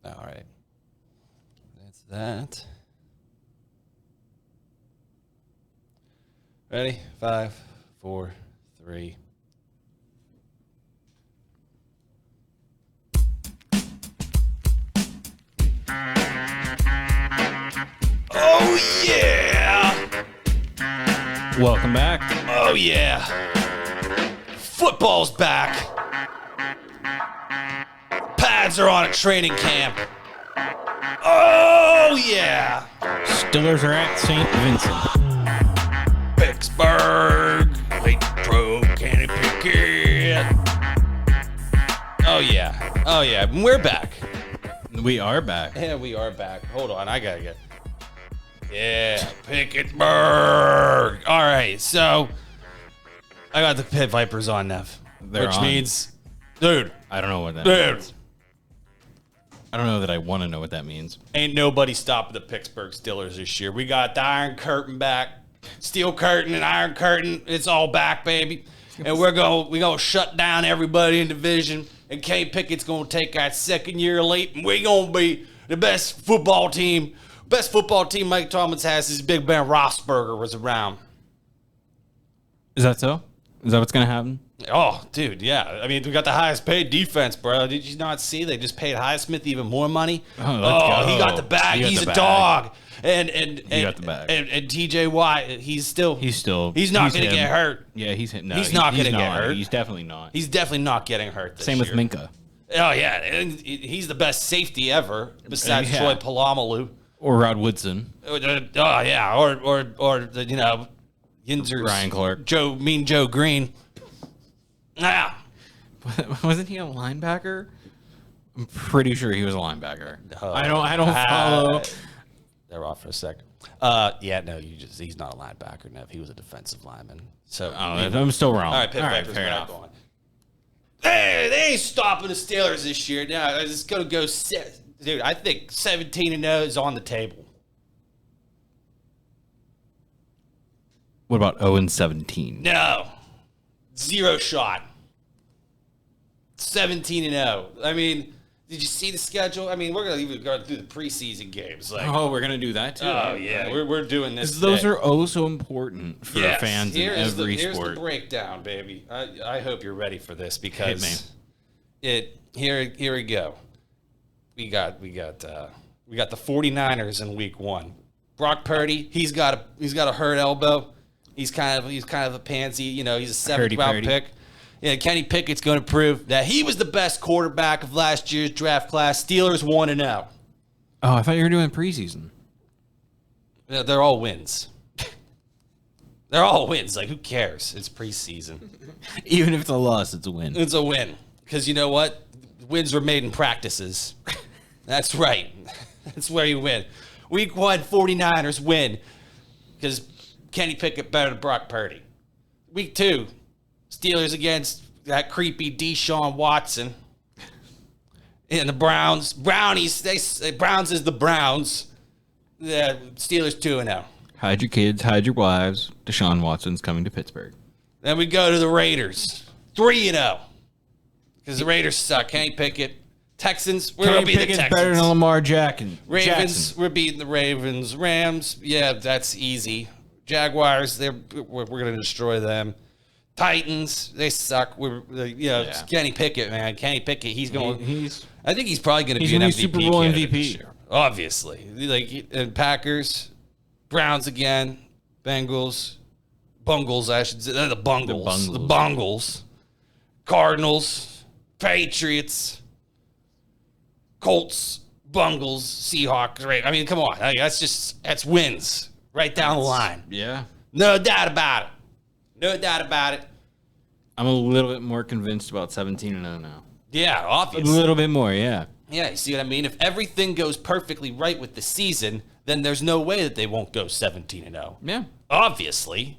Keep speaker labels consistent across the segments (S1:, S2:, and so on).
S1: All right. That's that. Ready? 5, 4, 3. Oh, yeah!
S2: Welcome back.
S1: Oh, yeah. Football's back. Pads are on at training camp. Oh, yeah.
S2: Steelers are at St. Vincent.
S1: Pittsburgh. Late pro Kenny Pickett. Oh, yeah. Oh, yeah. We're back.
S2: We are back.
S1: Yeah, we are back. Hold on. I got to get... Yeah, Pittsburgh. All right, so I got the Pit Vipers on, Nev.
S2: They're
S1: which
S2: on.
S1: means, dude,
S2: I don't know what that
S1: dude,
S2: means. I don't know that I want to know what that means.
S1: ain't nobody stopping the Pittsburgh Steelers this year. We got the Iron Curtain back. Steel Curtain and Iron Curtain. It's all back, baby. And we're gonna shut down everybody in the division. And Kenny Pickett's gonna take our second year late, and we're gonna be the best football team. Best football team Mike Tomlin has is Big Ben Roethlisberger was around.
S2: Is that so? Is that what's going to happen?
S1: Oh, dude, yeah. I mean, we got the highest paid defense, bro. Did you not see? They just paid Highsmith even more money.
S2: Oh,
S1: he got the bag. He's a dog. And
S2: got the bag.
S1: And TJ Watt, he's not going to get hurt.
S2: Yeah, he's hit. No,
S1: He's not going to get hurt.
S2: He's definitely not.
S1: He's definitely not getting hurt this
S2: Same
S1: year.
S2: with Minka.
S1: Oh, yeah. And he's the best safety ever besides
S2: Yeah.
S1: Troy Polamalu.
S2: Or Rod Woodson.
S1: Oh, yeah. Or Yinzer's
S2: Ryan Clark.
S1: Joe Green. Yeah.
S2: Wasn't he a linebacker? I'm pretty sure he was a linebacker. I don't follow.
S1: They're off for a second. He's not a linebacker, Nev. He was a defensive lineman. So
S2: I'm still wrong.
S1: all right, fair enough. Hey, they ain't stopping the Steelers this year. Now it's gonna go. Dude, I think 17-0 is on the table.
S2: What about 0-17?
S1: No, 0 shot. 17-0. I mean, did you see the schedule? I mean, we're gonna even go through the preseason games. Like,
S2: Oh, we're gonna do that too.
S1: oh yeah, we're doing this.
S2: Because those
S1: today.
S2: are oh so important for fans in every
S1: Here's
S2: sport.
S1: the breakdown, baby. I hope you're ready for this because
S2: Hit
S1: here we go. We got the 49ers in week 1. Brock Purdy, he's got a hurt elbow. He's kind of a pansy, he's a 7th round pick. Yeah, Kenny Pickett's going to prove that he was the best quarterback of last year's draft class. Steelers 1-0.
S2: Oh, I thought you were doing preseason.
S1: Yeah, they're all wins. They're all wins. Like, who cares? It's preseason.
S2: Even if it's a loss, it's a win.
S1: It's a win. Because you know what? Wins are made in practices. That's right. That's where you win. Week 1, 49ers win. Because Kenny Pickett better than Brock Purdy. Week 2, Steelers against that creepy Deshaun Watson. And the Browns. Browns is the Browns. The Steelers 2-0.
S2: Hide your kids, hide your wives. Deshaun Watson's coming to Pittsburgh.
S1: Then we go to the Raiders. 3-0. Because the Raiders suck. Kenny Pickett. Texans, we're going to beat the Texans.
S2: Better than Lamar Jackson.
S1: Ravens, we're beating the Ravens. Rams, yeah, that's easy. Jaguars, we're going to destroy them. Titans, they suck. Kenny Pickett, man. Kenny Pickett, I think he's probably going to be an MVP
S2: Super Bowl
S1: candidate
S2: MVP.
S1: this year. Obviously. And Packers, Browns again, Bengals, Bungles, I should say. The Bungles. The Bungles. Cardinals, Patriots, Colts, Bungles, Seahawks. Right? I mean, come on. That's wins right down the line.
S2: Yeah.
S1: No doubt about it. No doubt about it.
S2: I'm a little bit more convinced about 17-0 now.
S1: Yeah,
S2: A
S1: obviously.
S2: little bit more, yeah.
S1: Yeah, you see what I mean? If everything goes perfectly right with the season, then there's no way that they won't go 17-0.
S2: Yeah.
S1: Obviously.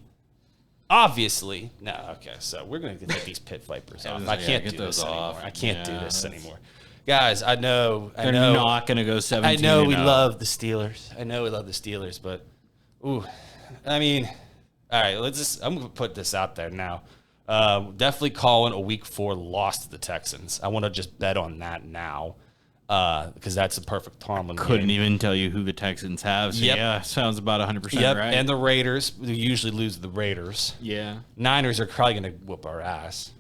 S1: No, okay. So we're going to get these Pit Vipers off. I can't do this anymore. I can't do this anymore. Guys, I know.
S2: They're not going to go 17-0.
S1: I know we love the Steelers. But, I mean, all right, I'm going to put this out there now. Definitely calling a week 4 loss to the Texans. I want to just bet on that now. because that's a perfect Tomlin
S2: Couldn't
S1: game.
S2: even tell you who the Texans have. So yeah, sounds about 100%
S1: Yep,
S2: right.
S1: and the Raiders. We usually lose to the Raiders.
S2: Yeah.
S1: Niners are probably going to whoop our ass.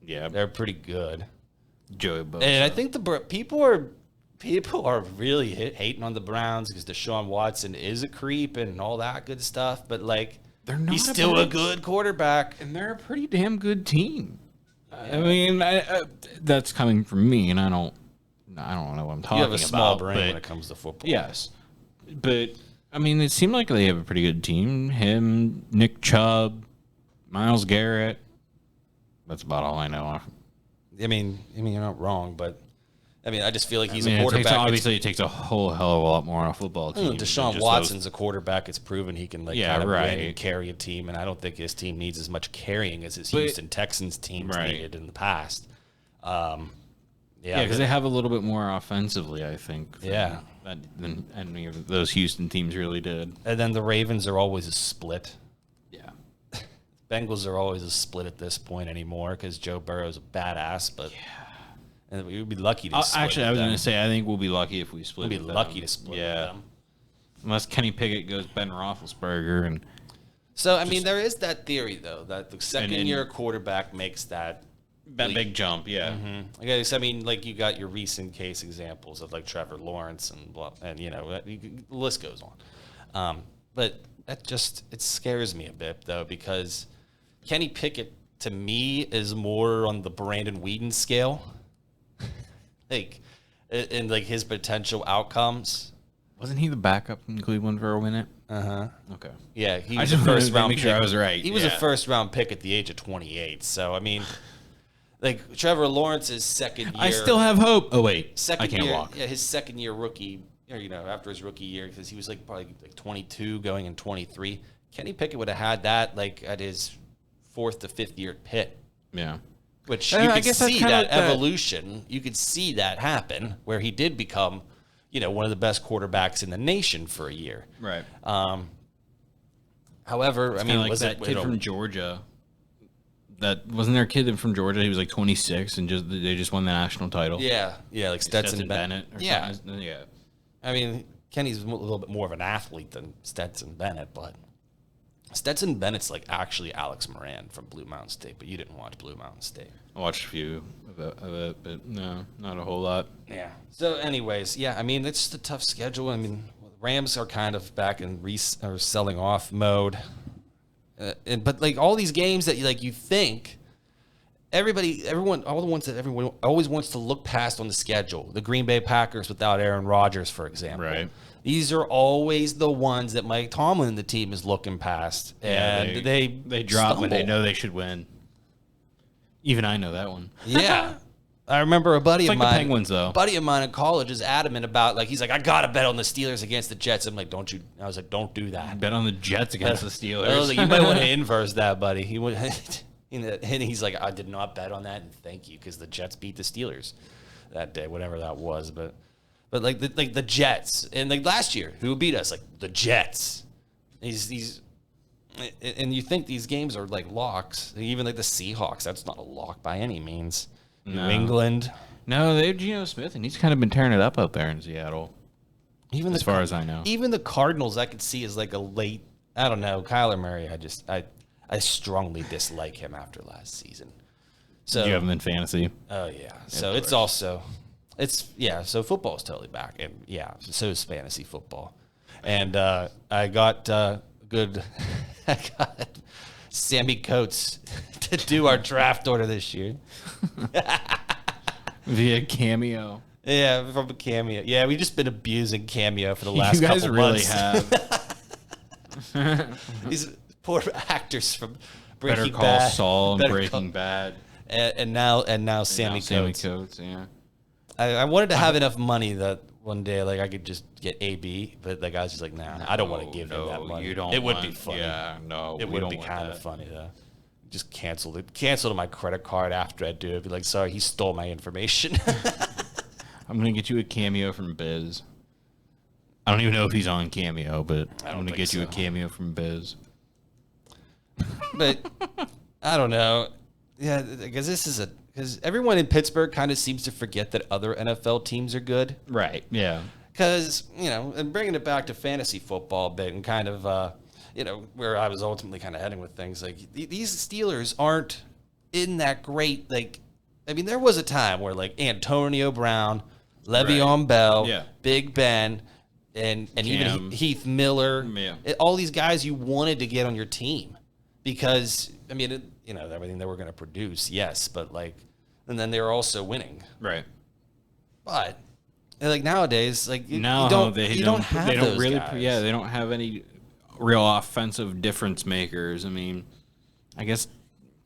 S2: Yeah.
S1: They're pretty good.
S2: Joey Bosa.
S1: And I think people are really hating on the Browns because Deshaun Watson is a creep and all that good stuff. But, like,
S2: they're not
S1: he's still a good quarterback.
S2: And they're a pretty damn good team. I mean, that's coming from me, and I don't know what I'm talking about.
S1: You have a small brain when it comes to football.
S2: Yes. But, I mean, it seemed like they have a pretty good team. Him, Nick Chubb, Myles Garrett. That's about all I know.
S1: I mean, you're not wrong, but I mean, I just feel like he's a quarterback.
S2: Obviously, it takes a whole hell of a lot more on a football team.
S1: Deshaun Watson's a quarterback. It's proven he can win
S2: right.
S1: and carry a team, and I don't think his team needs as much carrying as his Houston Texans teams needed in the past.
S2: Because they have a little bit more offensively, I think.
S1: Than
S2: any of those Houston teams really did.
S1: And then the Ravens are always a split.
S2: Yeah.
S1: Bengals are always a split at this point anymore because Joe Burrow's a badass, but and we would be lucky to split
S2: actually, I was going to say, I think we'll be lucky if we split
S1: We'll be lucky to split with them.
S2: Unless Kenny Pickett goes Ben Roethlisberger. And
S1: so, I mean, there is that theory, though, that the second-year quarterback makes that
S2: big jump, yeah.
S1: Mm-hmm. I guess, I mean, like, you got your recent case examples of, like, Trevor Lawrence and you know, the list goes on. But that just, it scares me a bit, though, because Kenny Pickett, to me, is more on the Brandon Weeden scale. Like, and, like, his potential outcomes.
S2: Wasn't he the backup in Cleveland for a minute?
S1: Uh-huh.
S2: Okay.
S1: Yeah, he was a first-round pick.
S2: Make sure I was right.
S1: He was a first-round pick at the age of 28. So, I mean, like, Trevor Lawrence's second year.
S2: I still have hope. Oh, wait.
S1: Second
S2: I can't
S1: year,
S2: walk.
S1: Yeah, his second year rookie, or, you know, after his rookie year, because he was, like, probably like 22 going in 23. Kenny Pickett would have had that, like, at his fourth to fifth year at Pitt.
S2: Yeah.
S1: Which you could see that evolution. You could see that happen where he did become, you know, one of the best quarterbacks in the nation for a year.
S2: Right.
S1: However, I mean,
S2: like
S1: was
S2: that
S1: it
S2: kid from Georgia? That wasn't there a kid from Georgia? He was like 26 and they just won the national title.
S1: Yeah, like Stetson
S2: Bennett.
S1: Yeah.
S2: Yeah.
S1: I mean, Kenny's a little bit more of an athlete than Stetson Bennett, but Stetson Bennett's like actually Alex Moran from Blue Mountain State, but you didn't watch Blue Mountain State.
S2: I watched a few of it, but no, not a whole lot.
S1: Yeah. So, anyways, yeah, I mean, it's just a tough schedule. I mean, the Rams are kind of back in selling off mode, but like all these games that you think everyone, all the ones that everyone always wants to look past on the schedule. The Green Bay Packers without Aaron Rodgers, for example.
S2: Right.
S1: These are always the ones that Mike Tomlin and the team is looking past, and they
S2: drop when they know they should win. Even I know that one.
S1: Yeah. I remember a buddy of mine.
S2: The Penguins, though.
S1: Buddy of mine in college is adamant about, like, he's like, I gotta bet on the Steelers against the Jets. I'm like, don't you? I was like, don't do that.
S2: Bet on the Jets against the Steelers.
S1: I was like, you might want to inverse that, buddy. He would, and he's like, I did not bet on that, and thank you, because the Jets beat the Steelers that day, whatever that was. But like the Jets, and like last year, who beat us? Like the Jets. These. And you think these games are like locks. Even like the Seahawks, that's not a lock by any means. No. New England.
S2: No, they have Geno Smith, and he's kind of been tearing it up out there in Seattle.
S1: Even
S2: as far as I know.
S1: Even the Cardinals I could see as like a late, I don't know, Kyler Murray, I strongly dislike him after last season. So
S2: you have him in fantasy?
S1: Oh, yeah. So it's also, so football is totally back. And yeah, so is fantasy football. And I got I got Sammy Coates to do our draft order this year.
S2: Via Cameo.
S1: Yeah, from a Cameo. Yeah, we've just been abusing Cameo for the last couple months.
S2: You guys really have.
S1: These poor actors from Breaking Bad.
S2: Better Call Saul and Breaking Bad.
S1: And now Sammy Coates.
S2: Sammy Coates, yeah.
S1: I wanted to have enough money that one day, like, I could just get AB, but like I was just like, nah, I don't want to give him that money. It would be funny.
S2: Yeah, no,
S1: it would be kind of funny though. Just canceled my credit card after I do it. Be like, sorry, he stole my information.
S2: I'm gonna get you a Cameo from Biz. I don't even know if he's on Cameo, but I'm gonna get you a Cameo from Biz.
S1: But I don't know. Yeah, because because everyone in Pittsburgh kind of seems to forget that other NFL teams are good.
S2: Right. Yeah.
S1: Because, and bringing it back to fantasy football a bit and kind of, where I was ultimately kind of heading with things, like these Steelers aren't in that great, there was a time where Antonio Brown, Le'Veon Bell, Big Ben, and even Heath Miller, all these guys you wanted to get on your team because, everything they were going to produce, yes, but and then they were also winning.
S2: Right.
S1: But nowadays, you
S2: no,
S1: don't
S2: have they don't
S1: those
S2: really
S1: guys.
S2: Yeah, they don't have any real offensive difference makers. I guess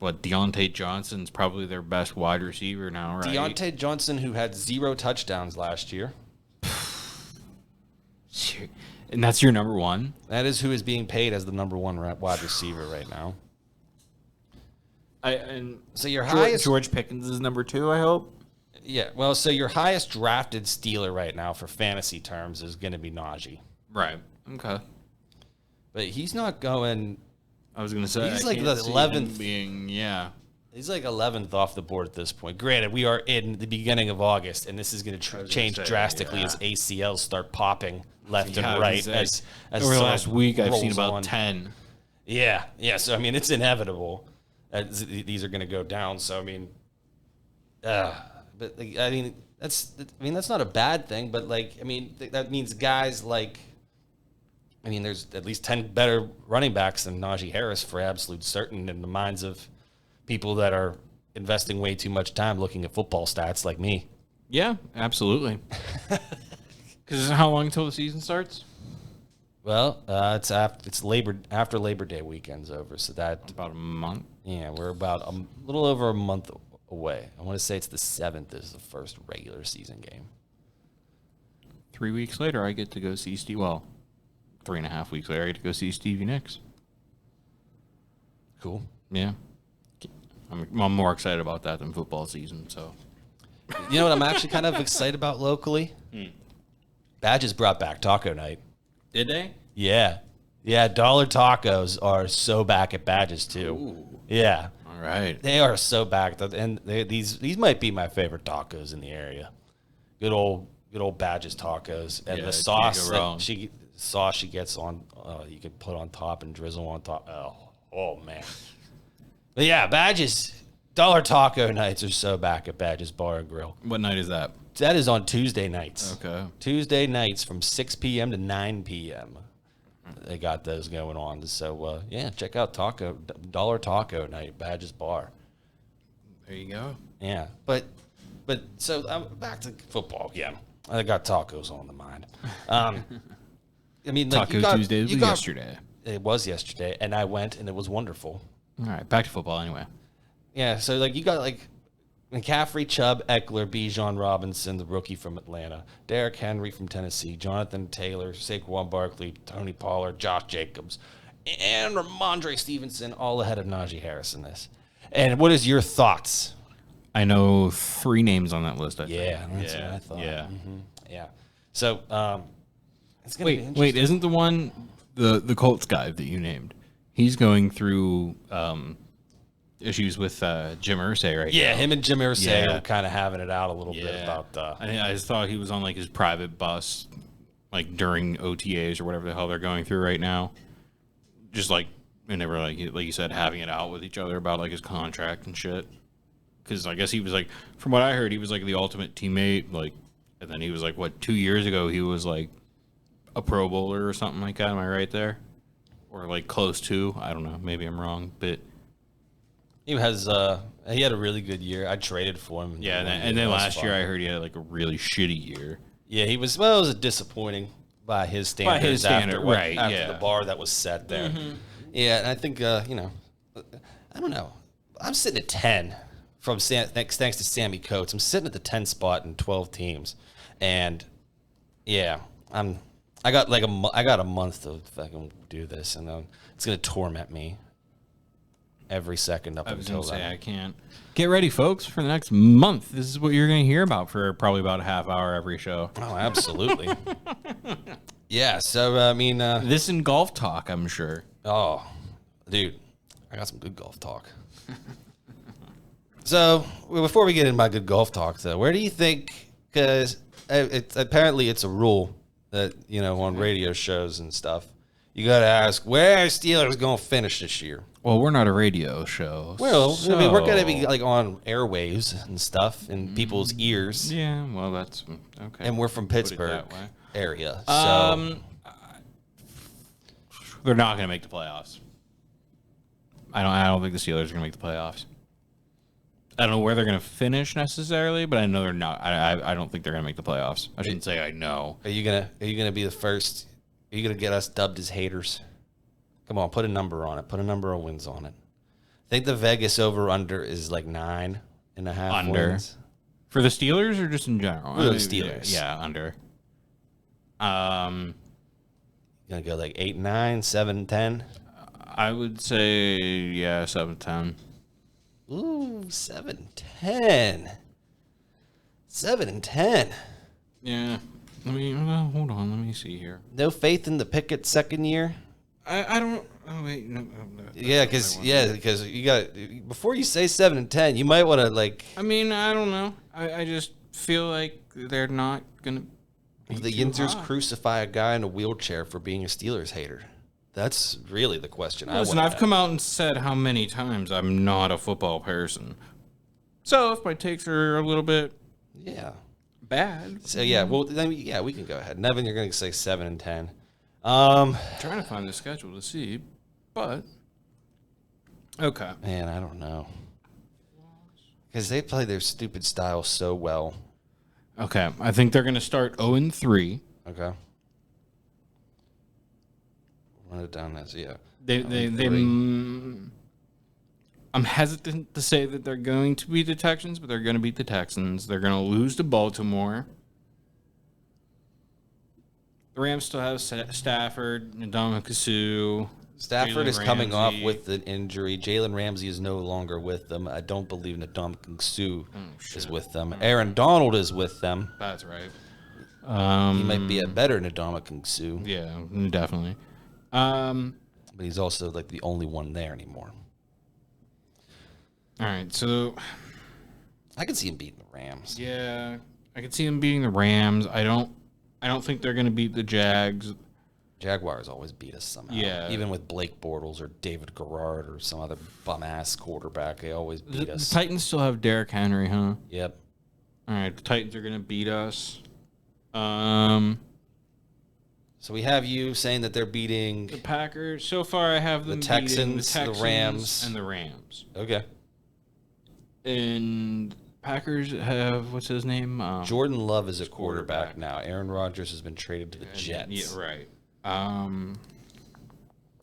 S2: Deontay Johnson's probably their best wide receiver now, right?
S1: Deontay Johnson, who had 0 touchdowns last year.
S2: And that's your number one?
S1: That is who is being paid as the number one wide receiver right now.
S2: So your highest George Pickens is number 2, I hope.
S1: Yeah, well, so your highest drafted Steeler right now for fantasy terms is going to be Najee.
S2: Right. Okay.
S1: But he's not going.
S2: I was going to say
S1: he's the 11th. He's 11th off the board at this point. Granted, we are in the beginning of August, and this is going to change drastically as ACLs start popping left and right. As
S2: over the last week, I've seen about 10.
S1: Yeah. So it's inevitable. These are going to go down. So but that's not a bad thing. But that means guys there's at least 10 better running backs than Najee Harris for absolute certain in the minds of people that are investing way too much time looking at football stats like me.
S2: Yeah, absolutely. Because how long until the season starts?
S1: Well, it's after Labor Day weekend's over, so that
S2: about a month.
S1: Yeah, we're about a little over a month away. I want to say it's the 7th is the first regular season game.
S2: 3 weeks later, I get to go see Steve. Well, 3.5 weeks later, I get to go see Stevie Nicks.
S1: Cool.
S2: Yeah. I'm more excited about that than football season. So,
S1: you know what I'm actually kind of excited about locally? Badges brought back Taco Night. Did they? Yeah. Dollar tacos are so back at Badges too.
S2: Ooh.
S1: Yeah.
S2: All right.
S1: They are so back, and these might be my favorite tacos in the area. Good old Badges tacos, and the sauce she gets on, you can put on top and drizzle on top. Oh man. But yeah, Badges Dollar Taco nights are so back at Badges Bar and Grill.
S2: What night is that?
S1: That is on Tuesday nights.
S2: Okay.
S1: Tuesday nights from 6 p.m. to 9 p.m. They got those going on. So, check out Dollar Taco Night, Badges Bar.
S2: There you go.
S1: Yeah. But so I'm back to football again. I got tacos on the mind.
S2: Taco Tuesday was yesterday.
S1: It was yesterday, and I went, and it was wonderful.
S2: All right, back to football anyway.
S1: Yeah, so you got McCaffrey, Chubb, Eckler, Bijan Robinson, the rookie from Atlanta, Derrick Henry from Tennessee, Jonathan Taylor, Saquon Barkley, Tony Pollard, Josh Jacobs, and Ramondre Stevenson, all ahead of Najee Harris in this. And what is your thoughts?
S2: I know 3 names on that list. I think.
S1: That's what I thought.
S2: Yeah,
S1: yeah. So it's gonna be interesting.
S2: Wait, isn't the one the Colts guy that you named? He's going through issues with Jim Irsay right now.
S1: Yeah, him and Jim Irsay are kind of having it out a little bit about
S2: I just thought he was on his private bus during OTAs or whatever the hell they're going through right now. Just and they were like you said, having it out with each other about his contract and shit. Because I guess he was from what I heard, he was the ultimate teammate. And then he was 2 years ago he was a Pro Bowler or something like that. Am I right there? Or close to? I don't know. Maybe I'm wrong, but
S1: he had a really good year. I traded for him.
S2: Yeah, and then last year I heard he had a really shitty year.
S1: Yeah, he was. Well, it was disappointing by his standards. After the bar that was set there. Mm-hmm. Yeah, and I think I don't know. I'm sitting at 10 from thanks to Sammy Coates. I'm sitting at the 10 spot in 12 teams, and yeah, I got a month to fucking do this, and then it's gonna torment me every second up until then.
S2: I can't. Get ready, folks, for the next month. This is what you're gonna hear about for probably about a half hour every show.
S1: Oh, absolutely. Yeah. So
S2: this and golf talk, I'm sure.
S1: Oh, dude, I got some good golf talk. So before we get into my good golf talk, though, where do you think? Because apparently it's a rule that on radio shows and stuff, you got to ask where are Steelers going to finish this year.
S2: Well, we're not a radio show.
S1: Well, I mean, we're going to be like on airwaves and stuff in people's ears.
S2: Yeah, well, that's okay.
S1: And we're from Pittsburgh area, so
S2: they're not going to make the playoffs. I don't think the Steelers are going to make the playoffs. I don't know where they're going to finish necessarily, but I know they're not. I don't think they're going to make the playoffs. I shouldn't say I know.
S1: Are you gonna be the first? Are you gonna get us dubbed as haters? Come on, put a number on it. Put a number of wins on it. I think the Vegas over/under is like 9.5 wins.
S2: For the Steelers or just in general?
S1: For the Steelers.
S2: Yeah, under.
S1: Gonna go like 8-9, 7-10.
S2: I would say 7-10.
S1: Ooh, 7-10. 7-10.
S2: Yeah. Hold on. Let me see here.
S1: No faith in the Pickett second year.
S2: I don't. Oh wait, no.
S1: Yeah, because you got before you say 7-10, you might want to like.
S2: I mean, I don't know. I just feel like they're not gonna.
S1: The Yinzers crucify a guy in a wheelchair for being a Steelers hater. That's really the question.
S2: Listen, I've come out and said how many times I'm not a football person. So if my takes are a little bit bad.
S1: So well then we can go ahead. Nevin, you're going to say 7-10.
S2: I'm trying to find the schedule to see, but okay.
S1: Man, I don't know. Because they play their stupid style so well.
S2: Okay, I think they're going to start 0-3.
S1: Okay. Run it down as
S2: I'm hesitant to say that they're going to beat the Texans, but they're going to beat the Texans. They're going to lose to Baltimore. The Rams still have Stafford, Ndamukong Suh.
S1: Stafford is coming off with an injury. Jalen Ramsey is no longer with them. I don't believe Ndamukong Suh is with them. Aaron Donald is with them.
S2: That's right.
S1: He might be a better Ndamukong Suh.
S2: Yeah, definitely.
S1: But he's also like the only one there anymore.
S2: All right, so
S1: I can see him beating the Rams.
S2: Yeah, I can see him beating the Rams. I don't think they're going to beat the Jags.
S1: Jaguars always beat us somehow.
S2: Yeah.
S1: Even with Blake Bortles or David Garrard or some other bum-ass quarterback, they always beat us.
S2: The Titans still have Derrick Henry, huh?
S1: Yep.
S2: All right, the Titans are going to beat us.
S1: So we have you saying that they're beating
S2: the Packers. So far, I have them
S1: the Texans,
S2: beating the Texans,
S1: the Rams,
S2: and the Rams.
S1: Okay.
S2: And Packers have, what's his name?
S1: Jordan Love is a quarterback now. Aaron Rodgers has been traded to the Jets.
S2: Yeah, right.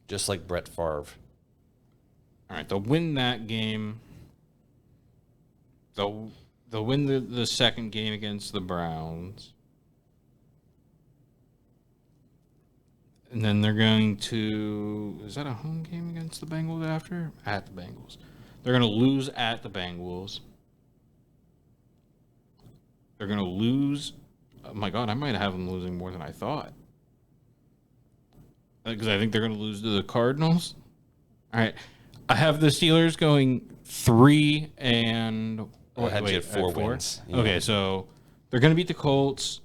S1: Just like Brett Favre.
S2: All right, they'll win that game. They'll win the second game against the Browns. And then they're going to... Is that a home game against the Bengals after? At the Bengals. They're going to lose at the Bengals. They're going to lose... Oh my God, I might have them losing more than I thought. Because I think they're going to lose to the Cardinals. All right. I have the Steelers going 3 and...
S1: Oh, I had you at 4 wins.
S2: Yeah. Okay, so they're going to beat the Colts.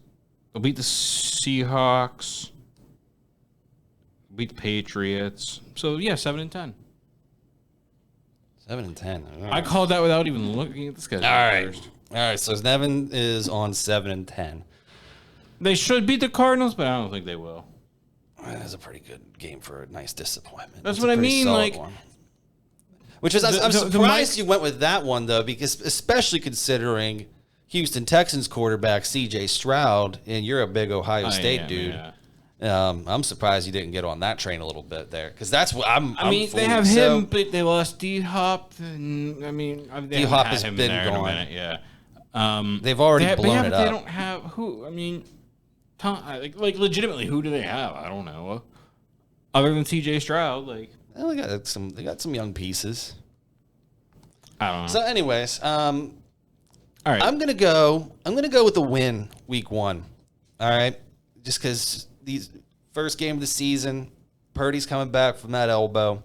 S2: They'll beat the Seahawks. Beat the Patriots. So, 7-10.
S1: 7-10. Right.
S2: I called that without even looking at the schedule.
S1: All right. First. All right, so Nevin is on 7-10.
S2: They should beat the Cardinals, but I don't think they will.
S1: That's a pretty good game for a nice disappointment.
S2: That's what I mean. Like,
S1: which is, I'm surprised you went with that one, though, because especially considering Houston Texans quarterback C.J. Stroud, and you're a big Ohio State dude. Yeah. I'm surprised you didn't get on that train a little bit there, because that's what I mean,
S2: they have him, but they lost D-Hop, and
S1: D-Hop has been gone.
S2: Yeah,
S1: they've already blown it up.
S2: They don't have who? I mean, like legitimately, who do they have? I don't know. Other than C.J. Stroud, like
S1: they got some young pieces.
S2: I don't know.
S1: So, anyways,
S2: all right,
S1: I'm gonna go with the win week 1. All right, just because these first game of the season, Purdy's coming back from that elbow.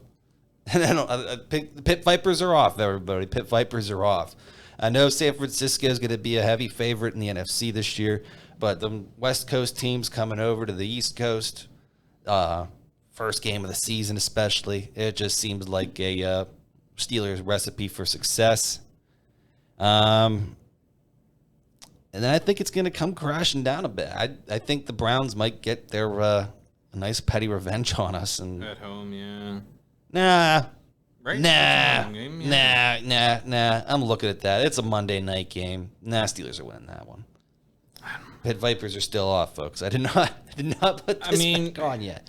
S1: And then the Pit Vipers are off, everybody. Pit Vipers are off. I know San Francisco is going to be a heavy favorite in the NFC this year, but the West Coast teams coming over to the East Coast, first game of the season especially, it just seems like a Steelers recipe for success. And then I think it's going to come crashing down a bit. I think the Browns might get their a nice petty revenge on us. And
S2: At home, yeah.
S1: Nah.
S2: Right?
S1: Nah.
S2: Game, yeah.
S1: Nah. I'm looking at that. It's a Monday night game. Nah, Steelers are winning that one. Pit Vipers are still off, folks. I did not put this back on yet.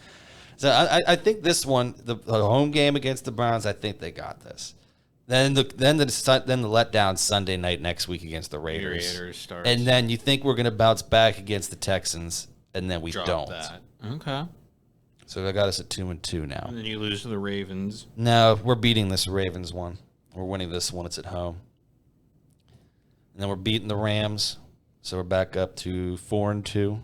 S1: So I think this one, the home game against the Browns, I think they got this. Then the letdown Sunday night next week against the Raiders.
S2: Starts.
S1: And then you think we're going to bounce back against the Texans, and then we don't.
S2: That. Okay.
S1: So I got us at 2-2 now.
S2: And then you lose to the Ravens.
S1: No, we're beating this Ravens one. We're winning this one. It's at home. And then we're beating the Rams. So we're back up to 4-2.
S2: Okay.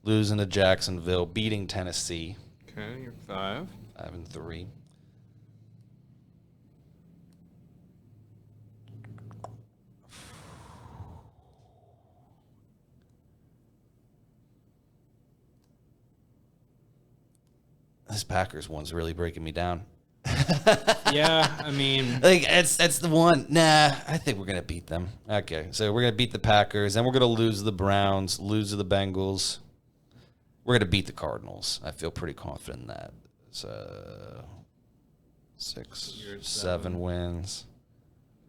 S1: Losing to Jacksonville. Beating Tennessee.
S2: Okay, you're 5.
S1: 5-3. This Packers one's really breaking me down.
S2: Yeah, I mean,
S1: like that's the one. Nah, I think we're gonna beat them. Okay, so we're gonna beat the Packers, then we're gonna lose to the Browns, lose to the Bengals. We're gonna beat the Cardinals. I feel pretty confident in that. So 6, 7 wins.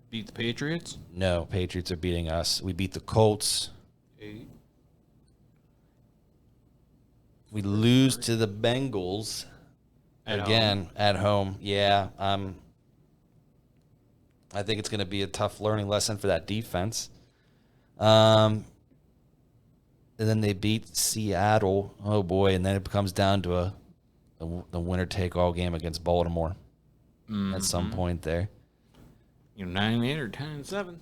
S2: beat the Patriots.
S1: No, Patriots are beating us. We beat the Colts.
S2: 8.
S1: We lose to the Bengals. At home. Yeah, I think it's going to be a tough learning lesson for that defense. And then they beat Seattle. Oh boy! And then it comes down to the winner-take-all game against Baltimore at some point there.
S2: You're 9-8 or 10-7.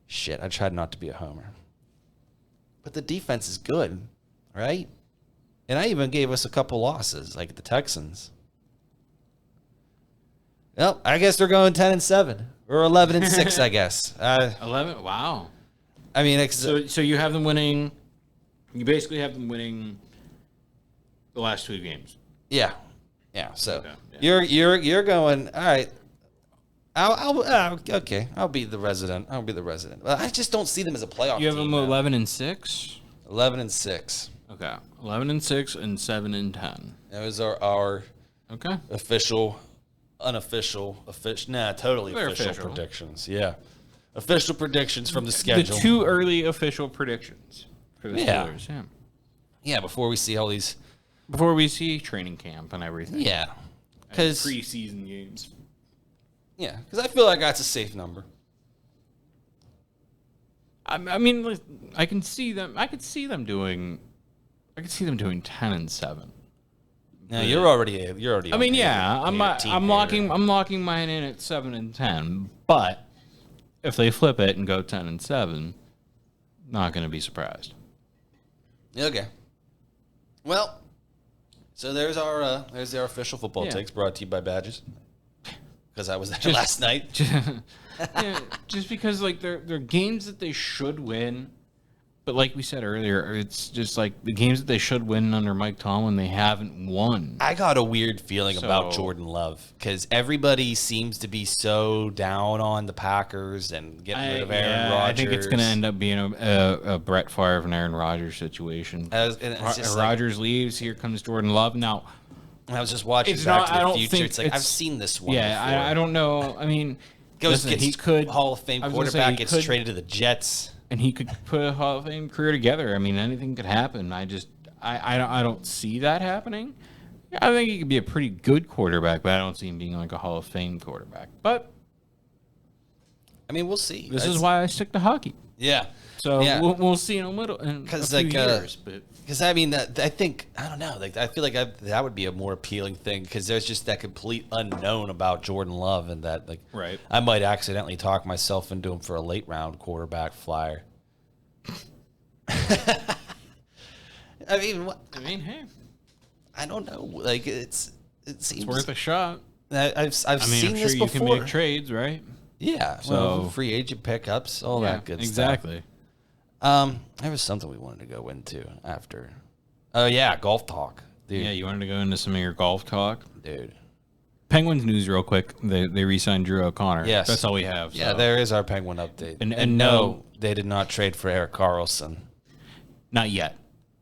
S1: Shit! I tried not to be a homer, but the defense is good, right? And I even gave us a couple losses, like the Texans. Well, I guess they're going 10-7 or 11-6. I guess
S2: 11. Wow.
S1: I mean,
S2: So you have them winning. You basically have them winning the last 2 games.
S1: yeah. So
S2: Okay, yeah.
S1: you're going all right. Okay. I'll be the resident. Well, I just don't see them as a playoff.
S2: You have
S1: team
S2: them
S1: now.
S2: 11-6.
S1: 11-6.
S2: Okay, 11-6 and 7-10.
S1: Those are our
S2: Okay.
S1: official, unofficial, totally
S2: They're
S1: official
S2: official.
S1: predictions. Yeah, official predictions from the schedule.
S2: The 2 early official predictions for the
S1: Yeah.
S2: Steelers. Yeah.
S1: Yeah, before we see all these.
S2: Before we see training camp and everything.
S1: Yeah,
S2: And
S1: because
S2: preseason games.
S1: I feel like that's a safe number.
S2: I mean, like, I can see them. I could see them doing 10-7.
S1: No, you're already.
S2: I mean, yeah, I'm locking mine in at 7-10. But if they flip it and go 10-7, not going to be surprised.
S1: Okay. Well, so there's our official football
S2: Yeah.
S1: takes brought to you by Badges. Because I was there last night.
S2: Yeah, just because like they're games that they should win, but like we said earlier, it's just like the games that they should win under Mike Tomlin, they haven't won.
S1: I got a weird feeling about
S2: So-
S1: Jordan Love because everybody seems to be so down on the Packers and getting rid of Aaron Rodgers.
S2: I think it's going to end up being a Brett Favre and Aaron Rodgers situation.
S1: And it's just like-
S2: Rodgers leaves, here comes Jordan Love. Now,
S1: I was just watching
S2: It's
S1: Back
S2: not-
S1: to
S2: I
S1: the
S2: don't
S1: Future.
S2: think
S1: It's like
S2: it's-
S1: I've seen this one.
S2: yeah,
S1: before.
S2: I don't know. I mean,
S1: Goes
S2: listen,
S1: gets
S2: he could
S1: Hall of Fame
S2: I was gonna say,
S1: quarterback
S2: he
S1: gets
S2: could-
S1: traded to the Jets.
S2: and he could put a Hall of Fame career together. I mean, anything could happen. I don't see that happening. I think he could be a pretty good quarterback, but I don't see him being like a Hall of Fame quarterback. But
S1: I mean, we'll see.
S2: this is why I stick to hockey.
S1: Yeah.
S2: So
S1: Yeah.
S2: we'll see in a few years. But
S1: Because I mean, I don't know. Like, I feel like that would be a more appealing thing because there's just that complete unknown about Jordan Love, and that like,
S2: Right.
S1: I might accidentally talk myself into him for a late round quarterback flyer. I mean,
S2: I mean, hey,
S1: I don't know. Like it seems
S2: It's worth a shot.
S1: I've
S2: I mean,
S1: seen
S2: I'm sure
S1: this
S2: you
S1: before.
S2: can make trades, right?
S1: Yeah.
S2: So
S1: free agent pickups, all that good
S2: exactly.
S1: stuff. There was something we wanted to go into after. Oh yeah, golf talk, dude.
S2: Yeah, you wanted to go into some of your golf talk,
S1: Dude.
S2: Penguins news, real quick. They re-signed Drew O'Connor.
S1: Yes,
S2: that's all we have.
S1: Yeah,
S2: so.
S1: there is our Penguin update.
S2: And
S1: no, they did not trade for Erik Karlsson.
S2: Not yet.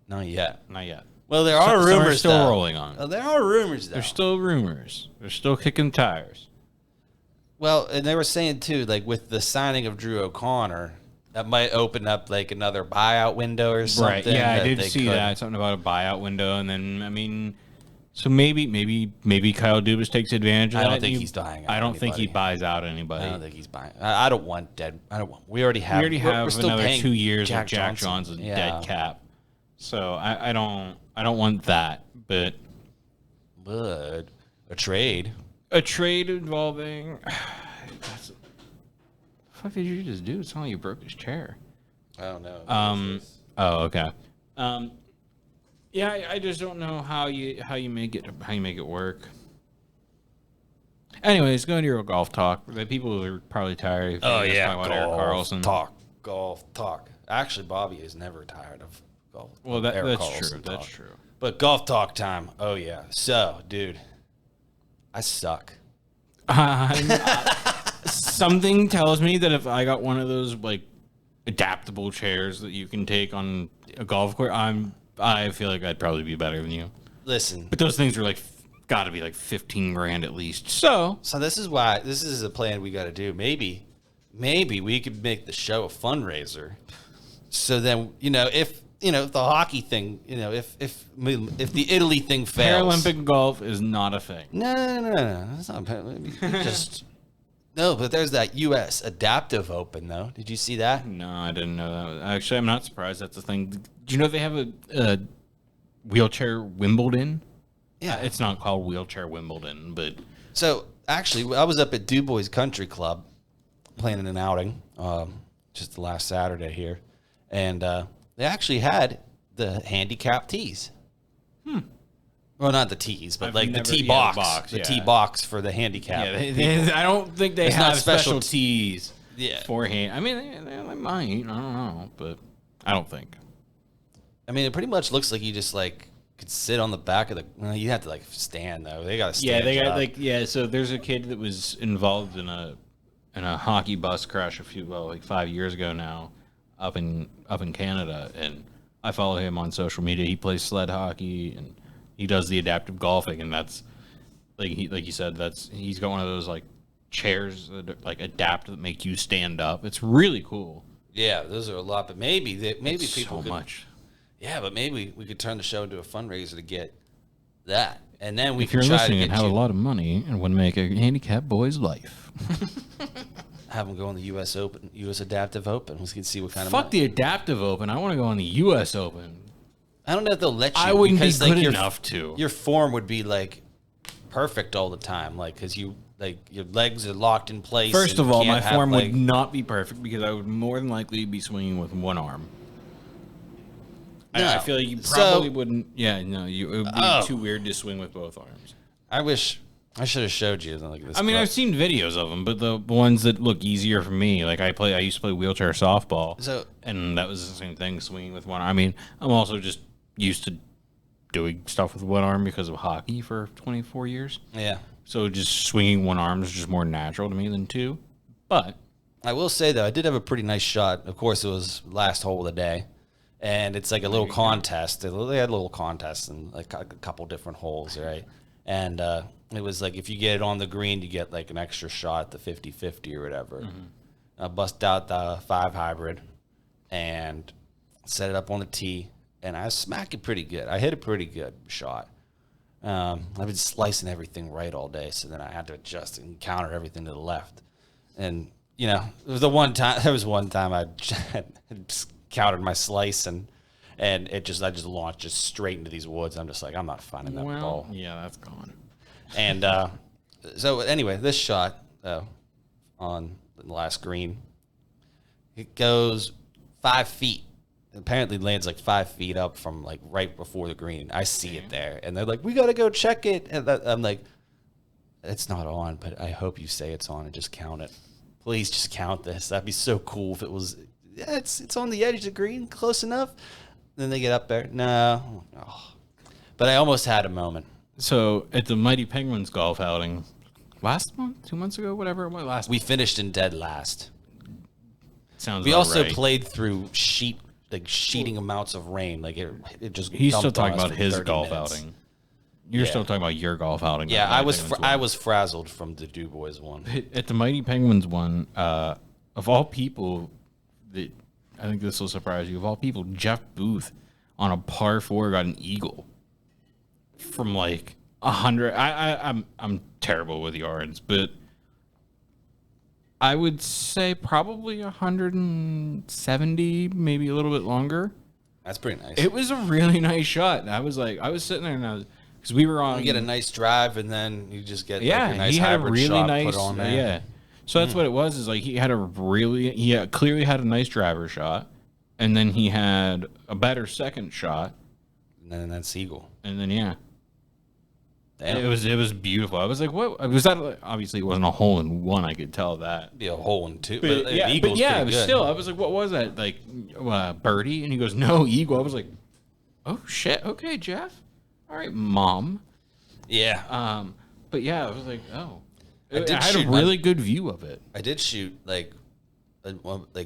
S1: Not yet.
S2: Not yet.
S1: Well, there are rumors.
S2: Some are still
S1: though.
S2: rolling on.
S1: Well, there are rumors, though.
S2: There's still rumors. They're still kicking tires.
S1: Well, and they were saying too, like with the signing of Drew O'Connor, that might open up like another buyout window or something.
S2: Right. Yeah, I
S1: that
S2: did
S1: they
S2: see
S1: could-
S2: that. Something about a buyout window, and then I mean, so maybe Kyle Dubas takes advantage of that.
S1: I don't think he's buying out
S2: I don't think he
S1: anybody.
S2: buys out anybody.
S1: I don't think he's buying. I don't want dead. I don't want. We already have.
S2: We already have
S1: we're still
S2: another
S1: paying
S2: 2 years
S1: Jack
S2: of Jack
S1: Johnson.
S2: Johnson's
S1: Yeah.
S2: dead cap. So I don't want that, but
S1: But a trade.
S2: a trade involving. What the fuck did you just do? It's not like you broke his chair.
S1: I don't know.
S2: Oh, okay. Yeah, I just don't know how you make it work. Anyways, going to your golf talk. The people are probably tired. Of
S1: Oh
S2: hearing us
S1: yeah,
S2: talk about Erik Karlsson.
S1: golf talk. Actually, Bobby is never tired of golf.
S2: Well,
S1: Erik
S2: that's
S1: Karlsson
S2: true.
S1: talk.
S2: That's true.
S1: But golf talk time. Oh yeah. So, dude, I suck.
S2: Something tells me that if I got one of those like adaptable chairs that you can take on a golf course, I feel like I'd probably be better than you.
S1: Listen.
S2: But those things are like got to be like 15 grand at least. So
S1: this is a plan we got to do. Maybe we could make the show a fundraiser. So then, if the hockey thing, if the Italy thing fails.
S2: Paralympic golf is not a thing.
S1: No. That's not just no, but there's that U.S. Adaptive Open, though. Did you see that?
S2: No, I didn't know that. Actually, I'm not surprised that's a thing. Do you know they have a wheelchair Wimbledon?
S1: Yeah.
S2: It's not called wheelchair Wimbledon, but
S1: So, actually, I was up at DuBois Country Club planning an outing just the last Saturday here. And they actually had the handicap tees. Well, not the tees, but
S2: I've
S1: the
S2: never-
S1: tee
S2: yeah, the
S1: box.
S2: box,
S1: The
S2: yeah.
S1: tee box for the handicap.
S2: yeah, I don't think they
S1: It's not
S2: have
S1: special
S2: special tees
S1: Yeah.
S2: for hand. I mean, they might. I don't know, but I don't think.
S1: I mean, it pretty much looks like you just could sit on the back of the. Well, you have to stand though. They got to stand.
S2: Yeah, they got
S1: up.
S2: So there's a kid that was involved in a hockey bus crash 5 years ago now, up in Canada, and I follow him on social media. He plays sled hockey and he does the adaptive golfing, and that's like you said, he's got one of those chairs that adapt that make you stand up. It's really cool.
S1: Yeah, those are a lot, but maybe
S2: It's
S1: people
S2: so
S1: could,
S2: much.
S1: Yeah, but maybe we could turn the show into a fundraiser to get that, and then we
S2: If
S1: can
S2: you're
S1: try
S2: listening
S1: to
S2: and
S1: get
S2: have
S1: you,
S2: a lot of money and want to make a handicapped boy's life,
S1: have them go on the U.S. Open, U.S. Adaptive Open. We can see what kind of
S2: fuck
S1: money.
S2: the adaptive open. I want to go on the U.S. Open.
S1: I don't know if they'll let you.
S2: I wouldn't be
S1: because,
S2: good
S1: your,
S2: enough to.
S1: Your form would be perfect all the time, because you your legs are locked in place.
S2: First
S1: and
S2: of all,
S1: you
S2: my
S1: can't
S2: form
S1: have,
S2: would not be perfect because I would more than likely be swinging with one arm.
S1: No.
S2: I feel like you
S1: So-
S2: probably wouldn't. Yeah, no, it would be too weird to swing with both arms.
S1: I wish I should have showed you this.
S2: I mean,
S1: clip.
S2: I've seen videos of them, but the ones that look easier for me, I used to play wheelchair softball,
S1: So-
S2: and that was the same thing, swinging with one arm. I mean, I'm also just used to doing stuff with one arm because of hockey for 24 years.
S1: Yeah.
S2: So just swinging one arm is just more natural to me than two. But
S1: I will say though, I did have a pretty nice shot. Of course, it was last hole of the day, and it's like a little contest. They had a little contest and a couple different holes, right? And it was if you get it on the green, you get an extra shot, the 50-50 or whatever. I bust out the 5 hybrid and set it up on the tee, and I smacked it pretty good. I hit a pretty good shot. I've been slicing everything right all day, so then I had to adjust and counter everything to the left. And there was one time I had countered my slice and I just launched just straight into these woods. I'm just I'm not finding that ball.
S2: yeah, that's gone.
S1: And so anyway, this shot on the last green, it goes 5 feet apparently lands like 5 feet up from like right before the green. I see it there, and they're like, "We gotta go check it." And I'm like, "It's not on, but I hope you say it's on and just count it. Please just count this. That'd be so cool if it was. Yeah, it's on the edge of the green, close enough." Then they get up there. No, oh. But I almost had a moment.
S2: So at the Mighty Penguins golf outing last month, 2 months ago, whatever it was,
S1: We finished in dead last.
S2: Sounds.
S1: We
S2: about
S1: also
S2: right.
S1: played through sheeting amounts of rain. Like it just.
S2: He's still
S1: dumped on
S2: talking
S1: us
S2: about
S1: for
S2: his
S1: 30
S2: golf
S1: minutes.
S2: outing. You're still talking about your golf outing.
S1: Yeah,
S2: not the
S1: I
S2: Mighty
S1: was
S2: Penguins
S1: I
S2: one.
S1: was frazzled from the Du Bois one.
S2: At the Mighty Penguins one. Of all people, that I think this will surprise you. Of all people, Jeff Booth on a par 4 got an eagle from like 100. I'm terrible with yards, but I would say probably 170, maybe a little bit longer.
S1: That's pretty nice.
S2: It was a really nice shot. And I was sitting there and I was, because we were on.
S1: You get a nice drive, and then you just get
S2: Yeah,
S1: like, a nice
S2: he had a
S1: hybrid
S2: really
S1: shot
S2: nice.
S1: put on there.
S2: Yeah, so that's what it was. Is like he clearly had a nice driver shot, and then he had a better second shot,
S1: And then that's eagle.
S2: and then yeah,
S1: Damn.
S2: it was beautiful. I was like, what was that? Obviously, it wasn't a hole in one. I could tell that.
S1: Be a hole in two.
S2: But
S1: But,
S2: yeah,
S1: eagle's
S2: it
S1: pretty
S2: was
S1: good.
S2: still. I was like, what was that? Like birdie? And he goes, no, eagle. I was like, oh shit. Okay, Jeff. All right, mom.
S1: Yeah.
S2: But yeah, I was like, oh. I
S1: did
S2: had a
S1: shoot
S2: really good view of it.
S1: I did shoot like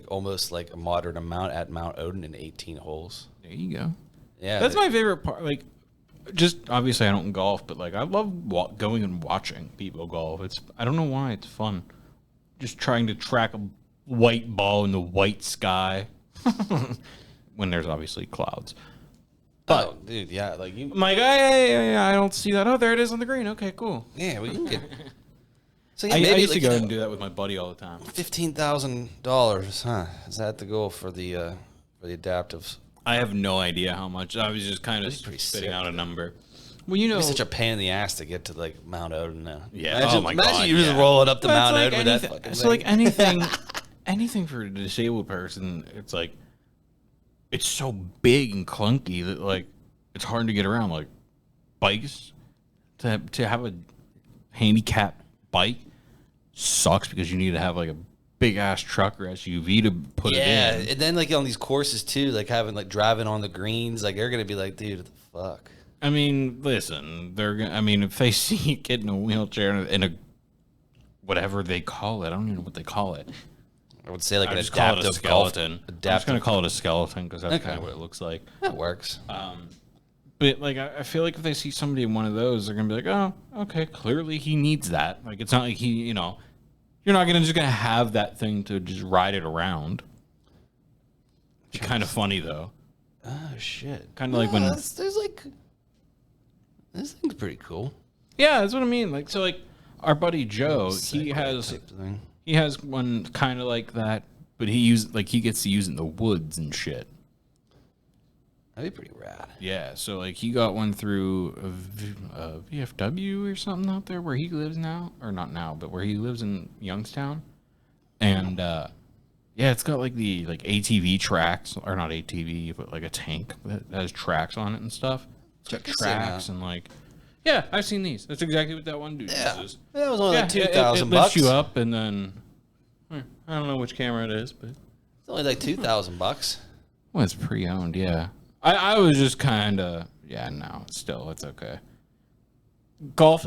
S1: almost like a moderate amount at Mount Odin in 18 holes.
S2: There you go.
S1: Yeah.
S2: That's my favorite part. Like, just obviously I don't golf, but like I love going and watching people golf. I don't know why it's fun. Just trying to track a white ball in the white sky when there's obviously clouds.
S1: But, oh, dude, yeah, like you.
S2: I'm like, I don't see that. Oh, there it is on the green. Okay, cool.
S1: Yeah, we can get. So yeah,
S2: I
S1: maybe
S2: used to
S1: like,
S2: go and do that with my buddy all the time.
S1: $15,000, huh? Is that the goal for the adaptives?
S2: I have no idea how much. I was just kind of
S1: That'd be pretty
S2: spitting
S1: sick,
S2: out a number. Well, you know,
S1: It'd be such a pain in the ass to get to like Mount Odin now.
S2: Yeah.
S1: Imagine,
S2: Oh my
S1: imagine
S2: God,
S1: you just
S2: yeah.
S1: rolling up to
S2: Well,
S1: Mount
S2: it's
S1: Odin with that fucking
S2: so
S1: thing.
S2: like anything for a disabled person, it's like it's so big and clunky that like it's hard to get around. Like bikes, to have a handicap bike sucks because you need to have like a big ass truck or SUV to put it in.
S1: And then like on these courses too, like having like driving on the greens, like they're gonna be like, dude, what the fuck?
S2: I mean, listen, they're gonna. I mean, if they see a kid in a wheelchair in a whatever they call it, I don't even know what they call it.
S1: I would say like an
S2: just call it a
S1: adaptive golf.
S2: skeleton. I'm just gonna call it a skeleton because that's kind of what it looks like.
S1: That works.
S2: But like, I feel like if they see somebody in one of those, they're gonna be like, "Oh, okay, clearly he needs that." Like, it's not like you're not gonna have that thing to just ride it around. It's kind of funny though.
S1: Oh shit!
S2: Kind of like when
S1: there's like this thing's pretty cool.
S2: yeah, that's what I mean. Like, so like our buddy Joe, he has
S1: Type thing.
S2: one kind of like that, but he gets to use it in the woods and shit.
S1: That'd be pretty rad.
S2: Yeah, so like he got one through a VFW or something out there where he lives now, or not now, but where he lives in Youngstown, and yeah, it's got like the ATV tracks, or not ATV, but like a tank that has tracks on it and stuff. It's got
S1: Check this
S2: tracks
S1: out.
S2: and like, yeah, I've seen these. That's exactly what that one dude
S1: Yeah,
S2: uses.
S1: that was only like
S2: Yeah,
S1: $2,000
S2: it lifts you up, and then I don't know which camera it is, but
S1: It's only like $2,000.
S2: well, it's pre-owned, yeah. I was just kind of, yeah, no, still, it's okay. Golf,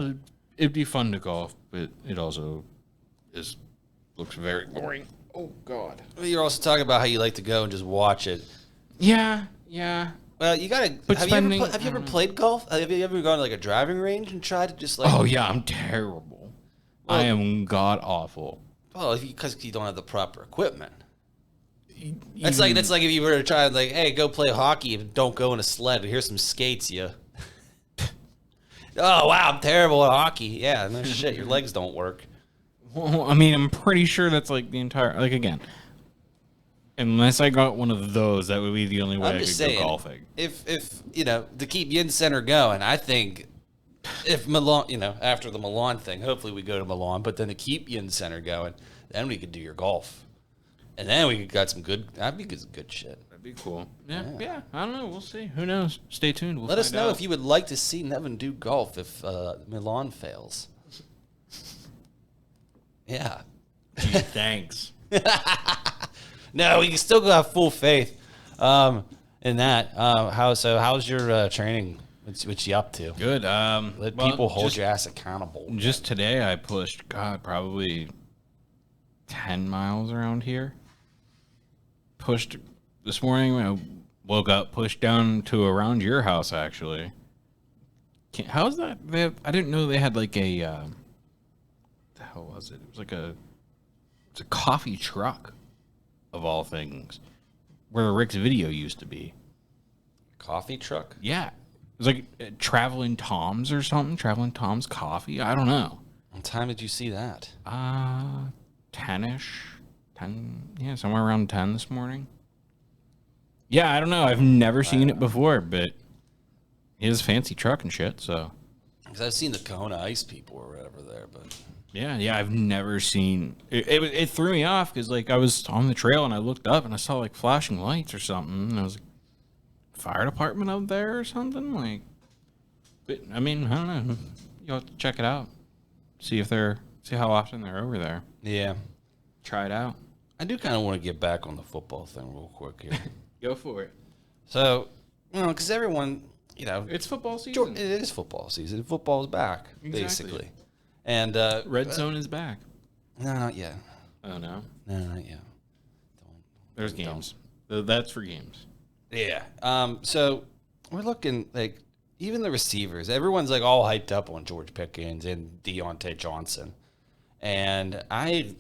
S2: it'd be fun to golf, but it also looks very boring. Oh, God.
S1: You're also talking about how you like to go and just watch it.
S2: Yeah.
S1: Well, you gotta.
S2: But
S1: Have
S2: spending-
S1: you ever played golf? Have you ever gone to like a driving range and tried to just like?
S2: Oh, yeah, I'm terrible. I am god-awful.
S1: Well, because you don't have the proper equipment. That's like if you were to try like, hey, go play hockey and don't go in a sled. Here's some skates, you. Oh wow, I'm terrible at hockey. Yeah, no shit, your legs don't work.
S2: Well, I mean, I'm pretty sure that's like the entire, like, again, unless I got one of those, that would be the only way
S1: I'm
S2: I
S1: just
S2: could
S1: saying,
S2: go golfing.
S1: if to keep Yinzcenter going, I think if Milan, after the Milan thing, hopefully we go to Milan, but then to keep Yinzcenter going, then we could do your golf, and then we got some good. That'd be good shit.
S2: That'd be cool. Yeah. I don't know. We'll see. Who knows? Stay tuned. We'll
S1: Let us
S2: find
S1: know
S2: out.
S1: if you would like to see Nevin do golf if Milan fails. Yeah.
S2: Gee, thanks.
S1: No, we still got full faith in that. How's your training? What you up to?
S2: Good.
S1: Let people hold your ass accountable.
S2: Just today, I pushed, probably 10 miles around here. Pushed this morning. I woke up, pushed down to around your house, actually. How's that? I didn't know they had like a. What the hell was it? It was like it's a coffee truck, of all things, where Rick's Video used to be.
S1: Coffee truck?
S2: Yeah. It was like Traveling Tom's or something. Traveling Tom's Coffee. I don't know.
S1: What time did you see that?
S2: 10-ish. 10, yeah, somewhere around 10 this morning. Yeah, I don't know. I've never seen it before, but he has a fancy truck and shit, so.
S1: Because I've seen the Kona Ice people or whatever there, but.
S2: Yeah, I've never seen it threw me off because like I was on the trail and I looked up and I saw like flashing lights or something and I was like, fire department out there or something like. But I mean, I don't know. You'll have to check it out, see how often they're over there.
S1: Yeah,
S2: Try it out.
S1: I do kind of want to get back on the football thing real quick here.
S2: Go for it.
S1: So, because everyone,
S2: It's football season.
S1: it is football season. Football's back,
S2: Exactly.
S1: basically. And
S2: Red Zone is back.
S1: No, not yet.
S2: Oh no.
S1: No, not yet.
S2: There's games. That's for games.
S1: Yeah. So we're looking like even the receivers. Everyone's like all hyped up on George Pickens and Deontay Johnson, and I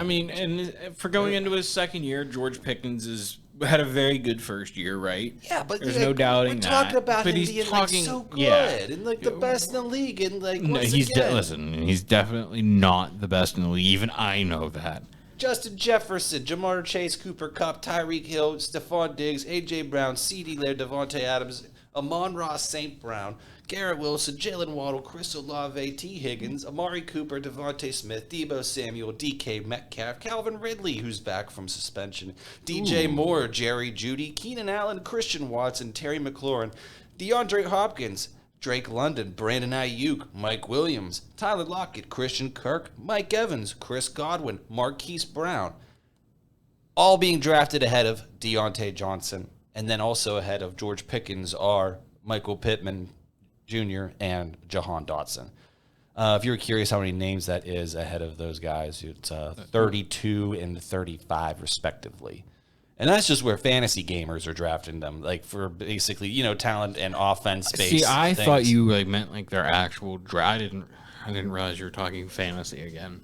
S2: mean, and for going into his second year, George Pickens had a very good first year, right?
S1: Yeah, but
S2: there's no doubting
S1: we're
S2: that.
S1: talking about
S2: but
S1: him
S2: he's
S1: being
S2: talking,
S1: like so good
S2: yeah.
S1: and like the best in the league, and like
S2: No,
S1: once
S2: he's
S1: again,
S2: listen. He's definitely not the best in the league. Even I know that.
S1: Justin Jefferson, Jamar Chase, Cooper Kupp, Tyreek Hill, Stephon Diggs, A.J. Brown, C.D. Laird, Devontae Adams, Amon-Ra St. Brown, Garrett Wilson, Jalen Waddle, Chris Olave, T. Higgins, Amari Cooper, Devontae Smith, Debo Samuel, D.K. Metcalf, Calvin Ridley, who's back from suspension, DJ Moore, Jerry Jeudy, Keenan Allen, Christian Watson, Terry McLaurin, DeAndre Hopkins, Drake London, Brandon Ayuk, Mike Williams, Tyler Lockett, Christian Kirk, Mike Evans, Chris Godwin, Marquise Brown, all being drafted ahead of Deontay Johnson, and then also ahead of George Pickens are Michael Pittman Jr. and Jahan Dotson. If you're curious how many names that is ahead of those guys, it's 32 and 35 respectively. And that's just where fantasy gamers are drafting them, like for basically, talent and offense based.
S2: See, I
S1: things.
S2: thought you meant like their actual draft. I didn't realize you were talking fantasy again.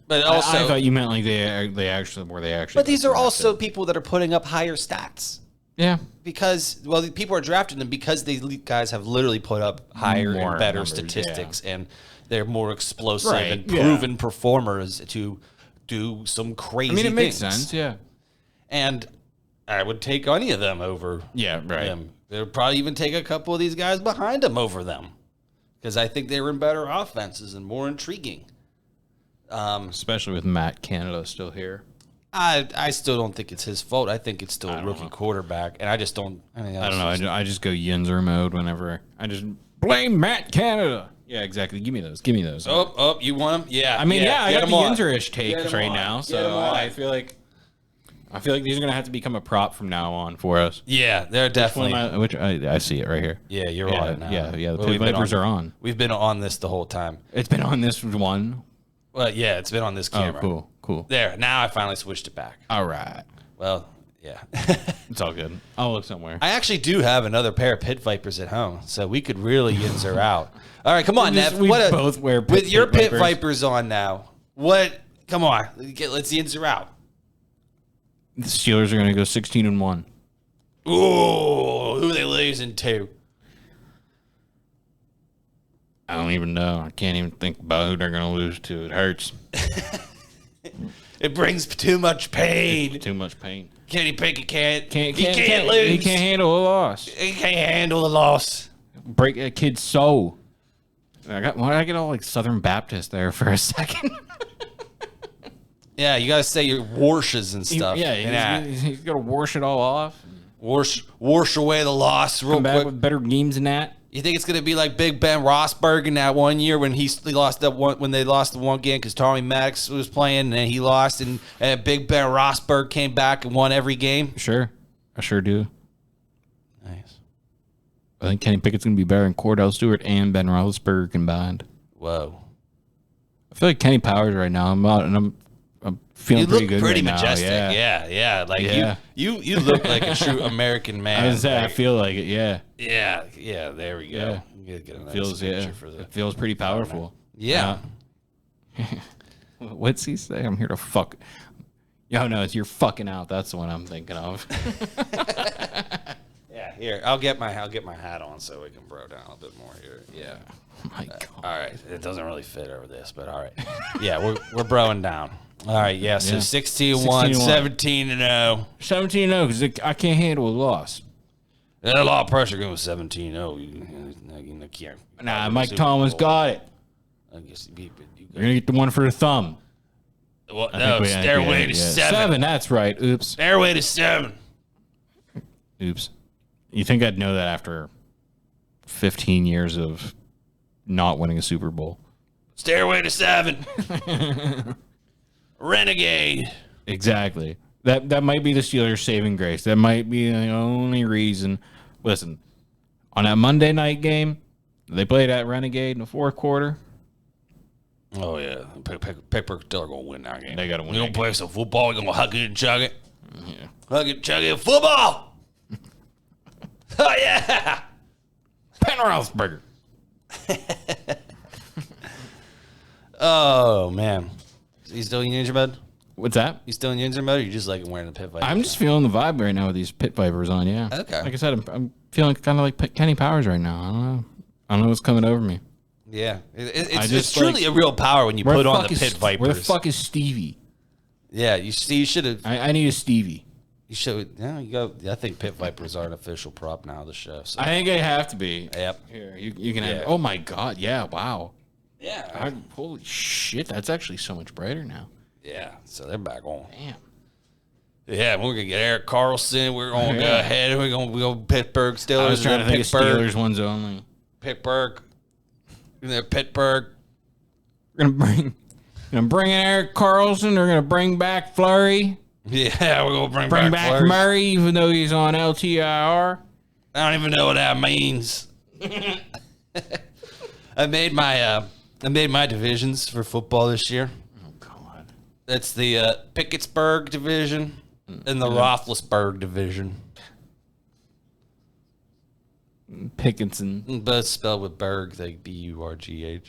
S1: But also,
S2: I thought you meant like they actually.
S1: But these are also people that are putting up higher stats.
S2: Yeah.
S1: Because, people are drafting them because these guys have literally put up higher
S2: More
S1: and better
S2: numbers,
S1: statistics, and they're more explosive
S2: Right,
S1: and
S2: yeah.
S1: proven performers to do some crazy things.
S2: I mean, it makes sense, yeah.
S1: And I would take any of them over them. They would probably even take a couple of these guys behind them over them because I think they were in better offenses and more intriguing.
S2: Especially with Matt Canada still here.
S1: I still don't think it's his fault. I think it's still a rookie quarterback, and I just don't. I
S2: don't know. I just go Yinzer mode whenever I just blame Matt Canada. Yeah, exactly. Give me those.
S1: Oh, you want them? Yeah.
S2: I mean, I got the
S1: on.
S2: Yinzer-ish takes right now, so I feel like these are gonna have to become a prop from now on for us.
S1: Yeah, they're definitely.
S2: I see it right here.
S1: Yeah, you're on it now.
S2: Yeah. The Pit Vipers are on.
S1: We've been on this the whole time.
S2: It's been on this one.
S1: Well, yeah, it's been on this camera.
S2: Oh, cool.
S1: There, now I finally switched it back.
S2: All right.
S1: Well, yeah.
S2: It's all good. I'll look somewhere.
S1: I actually do have another pair of Pit Vipers at home, so we could really Yinzer out. All right, come on, Nev.
S2: Both wear
S1: with your Pit
S2: Vipers.
S1: Vipers on now. What? Come on, let's Yinzer out.
S2: The Steelers are going to go 16-1.
S1: Ooh, who are they losing to?
S2: I don't even know. I can't even think about who they're going to lose to. It hurts.
S1: It brings too much pain.
S2: Too much pain.
S1: Kenny Pickett can't
S2: Can't
S1: lose.
S2: He can't handle a loss.
S1: He can't handle the loss.
S2: Break a kid's soul. Why did I get all like Southern Baptist there for a second?
S1: Yeah, you gotta say your warshes and stuff.
S2: He's got to wash it all off.
S1: Wash away the loss real
S2: Come back
S1: quick.
S2: with better games than that.
S1: You think it's gonna be like Big Ben Rossberg in that one year when he lost that one when they lost the one game because Tommy Maddox was playing and then he lost and Big Ben Rossberg came back and won every game?
S2: Sure, I sure do.
S1: Nice.
S2: I think Kenny Pickett's gonna be better than Cordell Stewart and Ben Roethlisberger combined.
S1: Whoa.
S2: I feel like Kenny Powers right now. I'm feeling
S1: You
S2: pretty
S1: look
S2: good
S1: pretty
S2: right
S1: majestic.
S2: now. Yeah.
S1: Yeah. Like
S2: Yeah.
S1: you look like a true American man.
S2: I was saying, I
S1: Like,
S2: feel like it. Yeah,
S1: yeah. There we go.
S2: Yeah.
S1: You gotta get a nice
S2: feels
S1: picture for the.
S2: It feels pretty powerful.
S1: Yeah.
S2: What's he say? I'm here to fuck. Yo, no, it's you're fucking out. That's the one I'm thinking of.
S1: Yeah. Here, I'll get my hat on so we can bro down a bit more here. Yeah.
S2: Oh my God.
S1: All right. It doesn't really fit over this, but all right. Yeah, we're broing down. All right. Yeah. So
S2: Yeah.
S1: 16-1, 17-0.
S2: 17-0 because I can't handle a loss.
S1: There's a lot of pressure going with 17-0. You can't.
S2: Nah, Mike Tomlin's got it.
S1: I guess
S2: You're gonna get the one for the thumb.
S1: Well,
S2: I
S1: no,
S2: think
S1: stairway to 7.
S2: 7. That's right. Oops.
S1: Stairway to 7.
S2: Oops. You think I'd know that after 15 years of not winning a Super Bowl?
S1: Stairway to 7. Renegade.
S2: Exactly. That might be the Steelers' saving grace. That might be the only reason. Listen, on that Monday night game, they played at Renegade in the fourth quarter.
S1: Oh, yeah. Pittsburgh still are going to win that game.
S2: They got to win.
S1: We're going to play some football. We're going to hug it and chug it.
S2: Yeah.
S1: Hug it, chug it, football. Oh, yeah.
S2: Ben Roethlisberger.
S1: Oh, man. You still in Yinzing mode?
S2: What's that?
S1: You still in Yinzing mode, or you just like wearing the pit viper?
S2: I'm just feeling the vibe right now with these pit vipers on. Yeah.
S1: Okay.
S2: Like I said, I'm feeling kind of like Kenny Powers right now. I don't know what's coming over me.
S1: Yeah. It's
S2: just,
S1: truly a real power when you put on the pit vipers.
S2: Where the fuck is Stevie?
S1: Yeah, you should have.
S2: I need a Stevie.
S1: You should. Yeah, you go. I think pit vipers are an official prop now of the show. So.
S2: I think they have to be.
S1: Yep.
S2: Here, you can
S1: Yeah.
S2: have. Oh my God! Yeah. Wow.
S1: Yeah.
S2: Holy shit! That's actually so much brighter now.
S1: Yeah. So they're back on.
S2: Damn.
S1: Yeah, we're gonna get Eric Carlson. We're gonna go ahead. We're gonna go Pittsburgh Steelers.
S2: I was trying to think of
S1: Pittsburgh.
S2: Steelers ones only.
S1: Pittsburgh. Pittsburgh.
S2: We're gonna bring in Eric Carlson. They're gonna bring back Flurry.
S1: Yeah, we're gonna
S2: Bring back
S1: Flurry.
S2: Murray, even though he's on LTIR.
S1: I don't even know what that means. I made my divisions for football this year.
S2: Oh God.
S1: That's the Pickettsburg division and the Roethlisberger division.
S2: Pickinson.
S1: Both spelled with Berg, like Burgh.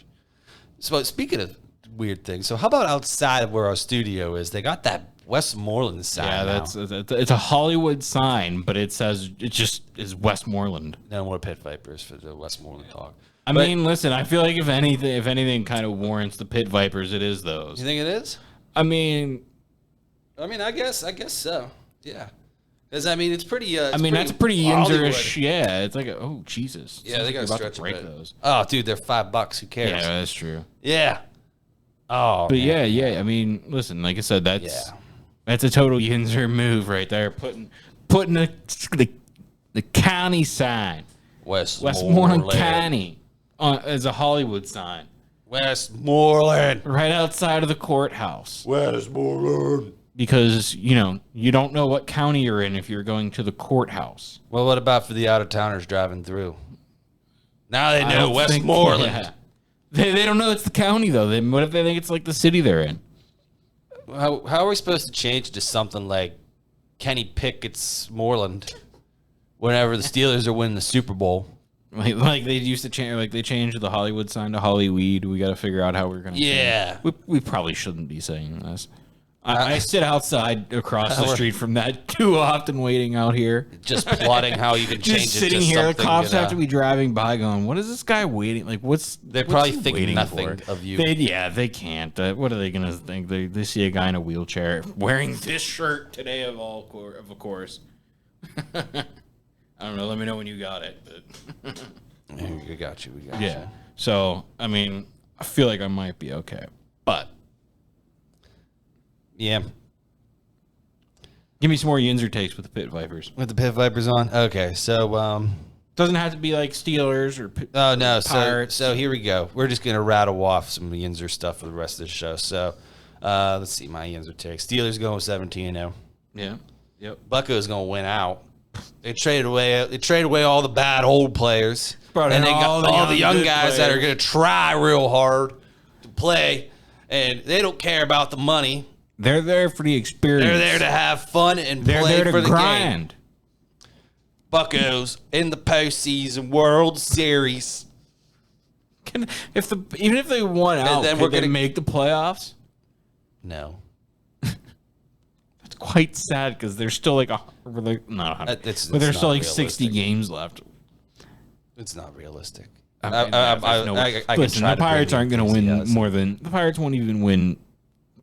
S1: So speaking of weird things, so how about outside of where our studio is? They got that Westmoreland sign.
S2: Yeah,
S1: now.
S2: it's a Hollywood sign, but it says it just is Westmoreland.
S1: No more pit vipers for the Westmoreland talk.
S2: I mean, listen, I feel like if anything kind of warrants the pit vipers, it is those.
S1: You think it is?
S2: I mean,
S1: I guess so. Yeah. Because it's pretty.
S2: that's pretty
S1: Hollywood.
S2: Yinzer-ish. Yeah, it's like oh Jesus.
S1: Yeah, they got to stretch
S2: break
S1: a bit.
S2: those.
S1: Oh, dude, they're $5. Who cares?
S2: Yeah, that's true.
S1: Yeah. Oh,
S2: But
S1: man.
S2: yeah. I mean, listen, like I said, that's
S1: Yeah.
S2: that's a total Yinzer move right there. Putting the county sign, Westmoreland County, as a Hollywood sign,
S1: Westmoreland.
S2: right outside of the courthouse.
S1: Westmoreland.
S2: Because, you don't know what county you're in if you're going to the courthouse.
S1: Well, what about for the out-of-towners driving through? Now they
S2: I
S1: know
S2: don't think-
S1: Westmoreland.
S2: yeah. They don't know it's the county, though. What if they think it's like the city they're in?
S1: How are we supposed to change to something like Kenny Pickett's Moreland whenever the Steelers are winning the Super Bowl?
S2: Like they used to change, like they changed the Hollywood sign to Hollyweed. We got to figure out how we're going to
S1: Yeah.
S2: We probably shouldn't be saying this. I sit outside across the street from that too often, waiting out here.
S1: Just plotting how you can change
S2: Just
S1: it
S2: sitting
S1: to
S2: here, the
S1: something,
S2: cops have to be driving by, going, "What is this guy waiting? Like,
S1: They probably think nothing of you.
S2: They can't. What are they gonna think? They see a guy in a wheelchair wearing this shirt today, of course. I don't know. Let me know when you got it. But
S1: We got you.
S2: yeah. So I feel like I might be okay, but
S1: Yeah.
S2: Give me some more Yinzer takes with the Pit Vipers.
S1: With the Pit Vipers on? Okay, so...
S2: Doesn't have to be like Steelers or
S1: Oh, no,
S2: Pirates.
S1: So here we go. We're just going to rattle off some Yinzer stuff for the rest of the show. So, let's see my Yinzer takes. Steelers going 17-0.
S2: Yeah. Yep.
S1: Bucco's going to win out. They traded away all the bad old players.
S2: Brought in
S1: And they got all the young
S2: good
S1: guys that are
S2: players.
S1: going to try real hard to play. And they don't care about the money.
S2: They're there for the experience.
S1: They're there to have fun and
S2: They're
S1: play
S2: there to
S1: for the
S2: grind.
S1: game. Buccos in the postseason World Series.
S2: Even if they won out,
S1: then
S2: could
S1: we're
S2: they
S1: gonna
S2: make the playoffs?
S1: No.
S2: That's quite sad because there's still like not 100, but there's still like 60 games left.
S1: It's not realistic.
S2: Listen,
S1: the
S2: the Pirates aren't going to win more than the Pirates won't even win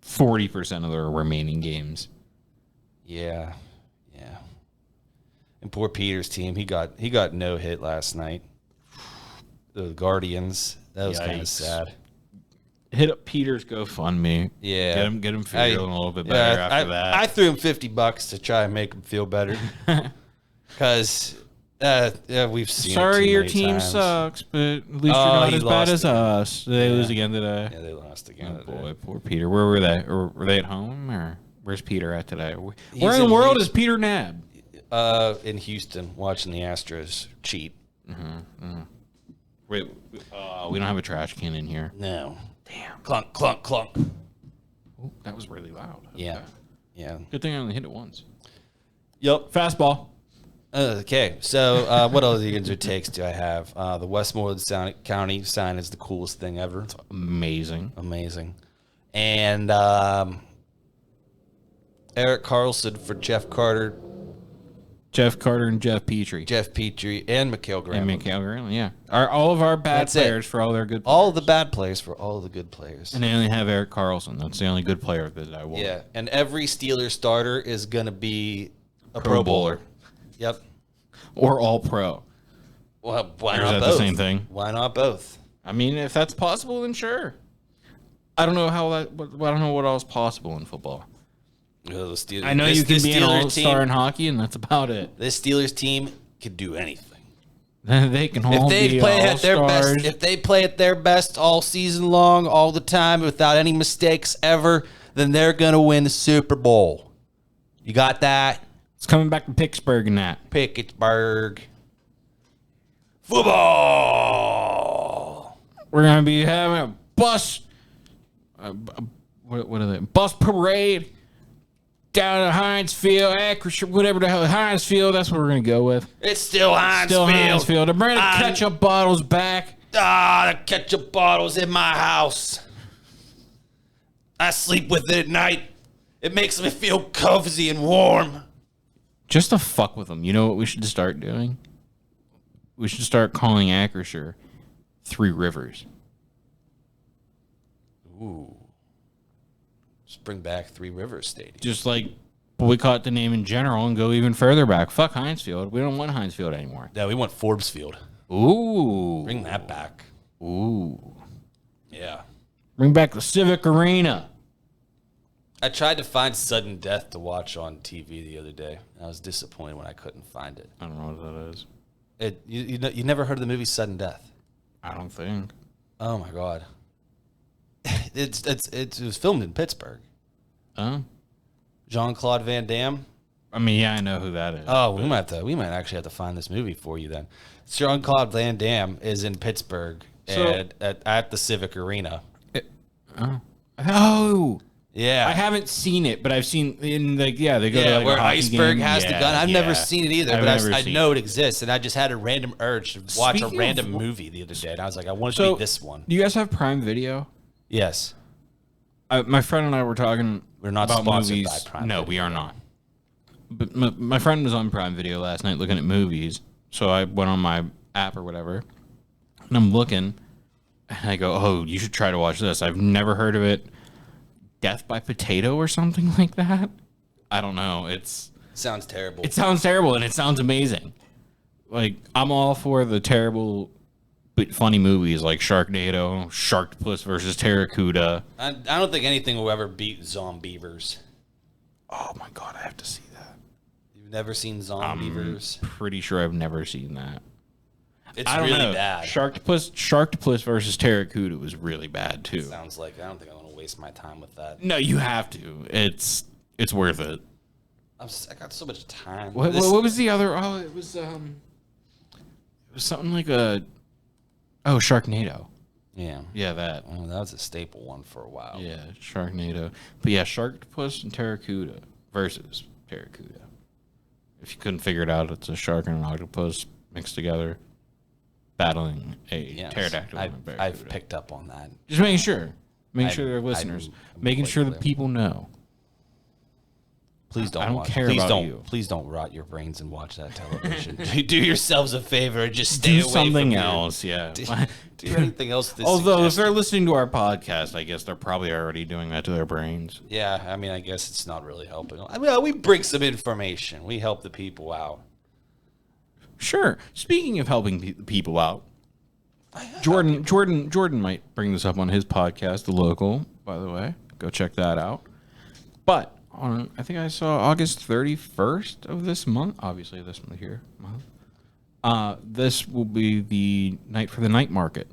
S2: 40% of their remaining games.
S1: Yeah. And poor Peter's team, he got no hit last night. The Guardians, that was kind of sad.
S2: Hit up Peter's GoFundMe.
S1: Yeah,
S2: get him feeling a little bit better after that.
S1: I threw him $50 to try and make him feel better because we've seen.
S2: Sorry,
S1: it
S2: your
S1: too
S2: team
S1: many times.
S2: sucks, but at least you're not
S1: he
S2: as bad
S1: lost
S2: as us. Did they lose again today?
S1: Yeah, they lost again.
S2: Oh boy, poor Peter. Where were they? Or were they at home or where's Peter at today? Where
S1: He's
S2: in the
S1: in
S2: world
S1: Houston.
S2: is Peter Nab?
S1: In Houston, watching the Astros cheat.
S2: Wait, we don't have a trash can in here.
S1: No,
S2: Damn.
S1: clunk, clunk, clunk.
S2: Ooh, that was really loud.
S1: Yeah,
S2: Okay.
S1: yeah.
S2: Good thing I only hit it once.
S1: Yep.
S2: Fastball.
S1: Okay, so what other Yinzer takes do I have? The Westmoreland County sign is the coolest thing ever.
S2: Amazing.
S1: Amazing. And Eric Carlson for Jeff Carter,
S2: Jeff Carter and Jeff Petrie.
S1: Jeff Petrie, and Mikhail Graham.
S2: And Mikhail Graham, yeah. All of our bad
S1: That's it.
S2: players for all their good players.
S1: All the bad players for all the good players.
S2: And they only have Eric Carlson. That's the only good player that I want.
S1: Yeah, and every Steelers starter is going to be a
S2: Pro
S1: Pro
S2: Bowler.
S1: Bowler. Yep.
S2: Or all pro.
S1: Well, why
S2: Or is
S1: not
S2: that
S1: both?
S2: the same thing?
S1: Why not both?
S2: I mean, if that's possible, then sure. I don't know I don't know what else is possible in football.
S1: The Steelers,
S2: I know you can be an
S1: Steelers
S2: all-star
S1: team,
S2: in hockey, and that's about it.
S1: This Steelers team can do anything.
S2: They can all
S1: If they
S2: be
S1: play at their
S2: all-stars.
S1: best, if they play at their best all season long, all the time, without any mistakes ever, then they're gonna win the Super Bowl. You got that?
S2: It's coming back to Pittsburgh and that.
S1: Pittsburgh. Football.
S2: We're going to be having a bus. What are they? Bus parade down to Heinz Field, Acrisure, whatever the hell. Heinz Field, that's what we're going to go with.
S1: It's still Heinz
S2: Still
S1: Field.
S2: Heinz Field. They're bringing the ketchup bottles back.
S1: The ketchup bottle's in my house. I sleep with it at night. It makes me feel cozy and warm.
S2: Just to fuck with them. You know what we should start doing? We should start calling Acrisure Three Rivers.
S1: Ooh. Just bring back Three Rivers Stadium.
S2: Just like boycott the name in general and go even further back. Fuck Heinz Field. We don't want Heinz Field anymore.
S1: No, we want Forbes Field.
S2: Ooh.
S1: Bring that back.
S2: Ooh.
S1: Yeah.
S2: Bring back the Civic Arena.
S1: I tried to find Sudden Death to watch on TV the other day. I was disappointed when I couldn't find it.
S2: I don't know what that is.
S1: You never heard of the movie Sudden Death?
S2: I don't think.
S1: Oh my god. It was filmed in Pittsburgh.
S2: Oh.
S1: Jean-Claude Van Damme.
S2: I mean, yeah, I know who that is.
S1: Oh, we might actually have to find this movie for you then. Jean-Claude Van Damme is in Pittsburgh at the Civic Arena.
S2: Oh.
S1: Yeah.
S2: I haven't seen it, but I've seen in they go to like
S1: where
S2: a hockey
S1: Iceberg
S2: game.
S1: has the gun. I've never seen it either, but I
S2: seen
S1: know it exists, and I just had a random urge to watch
S2: Speaking
S1: a random
S2: of-
S1: movie the other day, and I was like, I want it to be this one.
S2: Do you guys have Prime Video?
S1: Yes.
S2: My friend and I were talking.
S1: We're not
S2: about
S1: sponsored
S2: movies.
S1: by Prime
S2: No,
S1: Video.
S2: we are not. But my friend was on Prime Video last night looking at movies, so I went on my app or whatever, and I'm looking, and I go, "Oh, you should try to watch this. I've never heard of it. Death by Potato or something like that. I don't know.
S1: Sounds terrible.
S2: It sounds terrible and it sounds amazing. Like I'm all for the terrible but funny movies like Sharknado, Sharktopus versus Terracuda.
S1: I don't think anything will ever beat Zombievers.
S2: Oh my god, I have to see that.
S1: You've never seen Zombievers?
S2: Pretty sure I've never seen that.
S1: It's
S2: I don't
S1: really
S2: know.
S1: bad.
S2: Sharktopus versus Terracuda was really bad too.
S1: Sounds like I don't think I'm gonna waste my time with that.
S2: No, you have to. It's worth it.
S1: I got so much time.
S2: What was the other? Oh, it was something like Sharknado.
S1: Yeah.
S2: Yeah, that.
S1: Oh, that was a staple one for a while.
S2: Yeah, Sharknado. But yeah, Sharktopus and Terracuda versus Terracuda. If you couldn't figure it out, it's a shark and an octopus mixed together, battling a pterodactyl. And a barracuda.
S1: I've picked up on that.
S2: Just making sure. Making sure they're listeners. Making sure the people know.
S1: Please don't.
S2: I don't care
S1: please
S2: about
S1: don't,
S2: you.
S1: Please don't rot your brains and watch that television. Do yourselves a favor and just stay
S2: Do
S1: away from
S2: something else. Yeah.
S1: Do anything else. This
S2: Although if they're listening to our podcast, I guess they're probably already doing that to their brains.
S1: Yeah, I mean, I guess it's not really helping. I mean, we bring some information. We help the people out.
S2: Sure. Speaking of helping people out, Jordan might bring this up on his podcast, The Local. By the way, go check that out. But I think I saw August 31st of this month. Obviously, this month. This will be the night for the night market.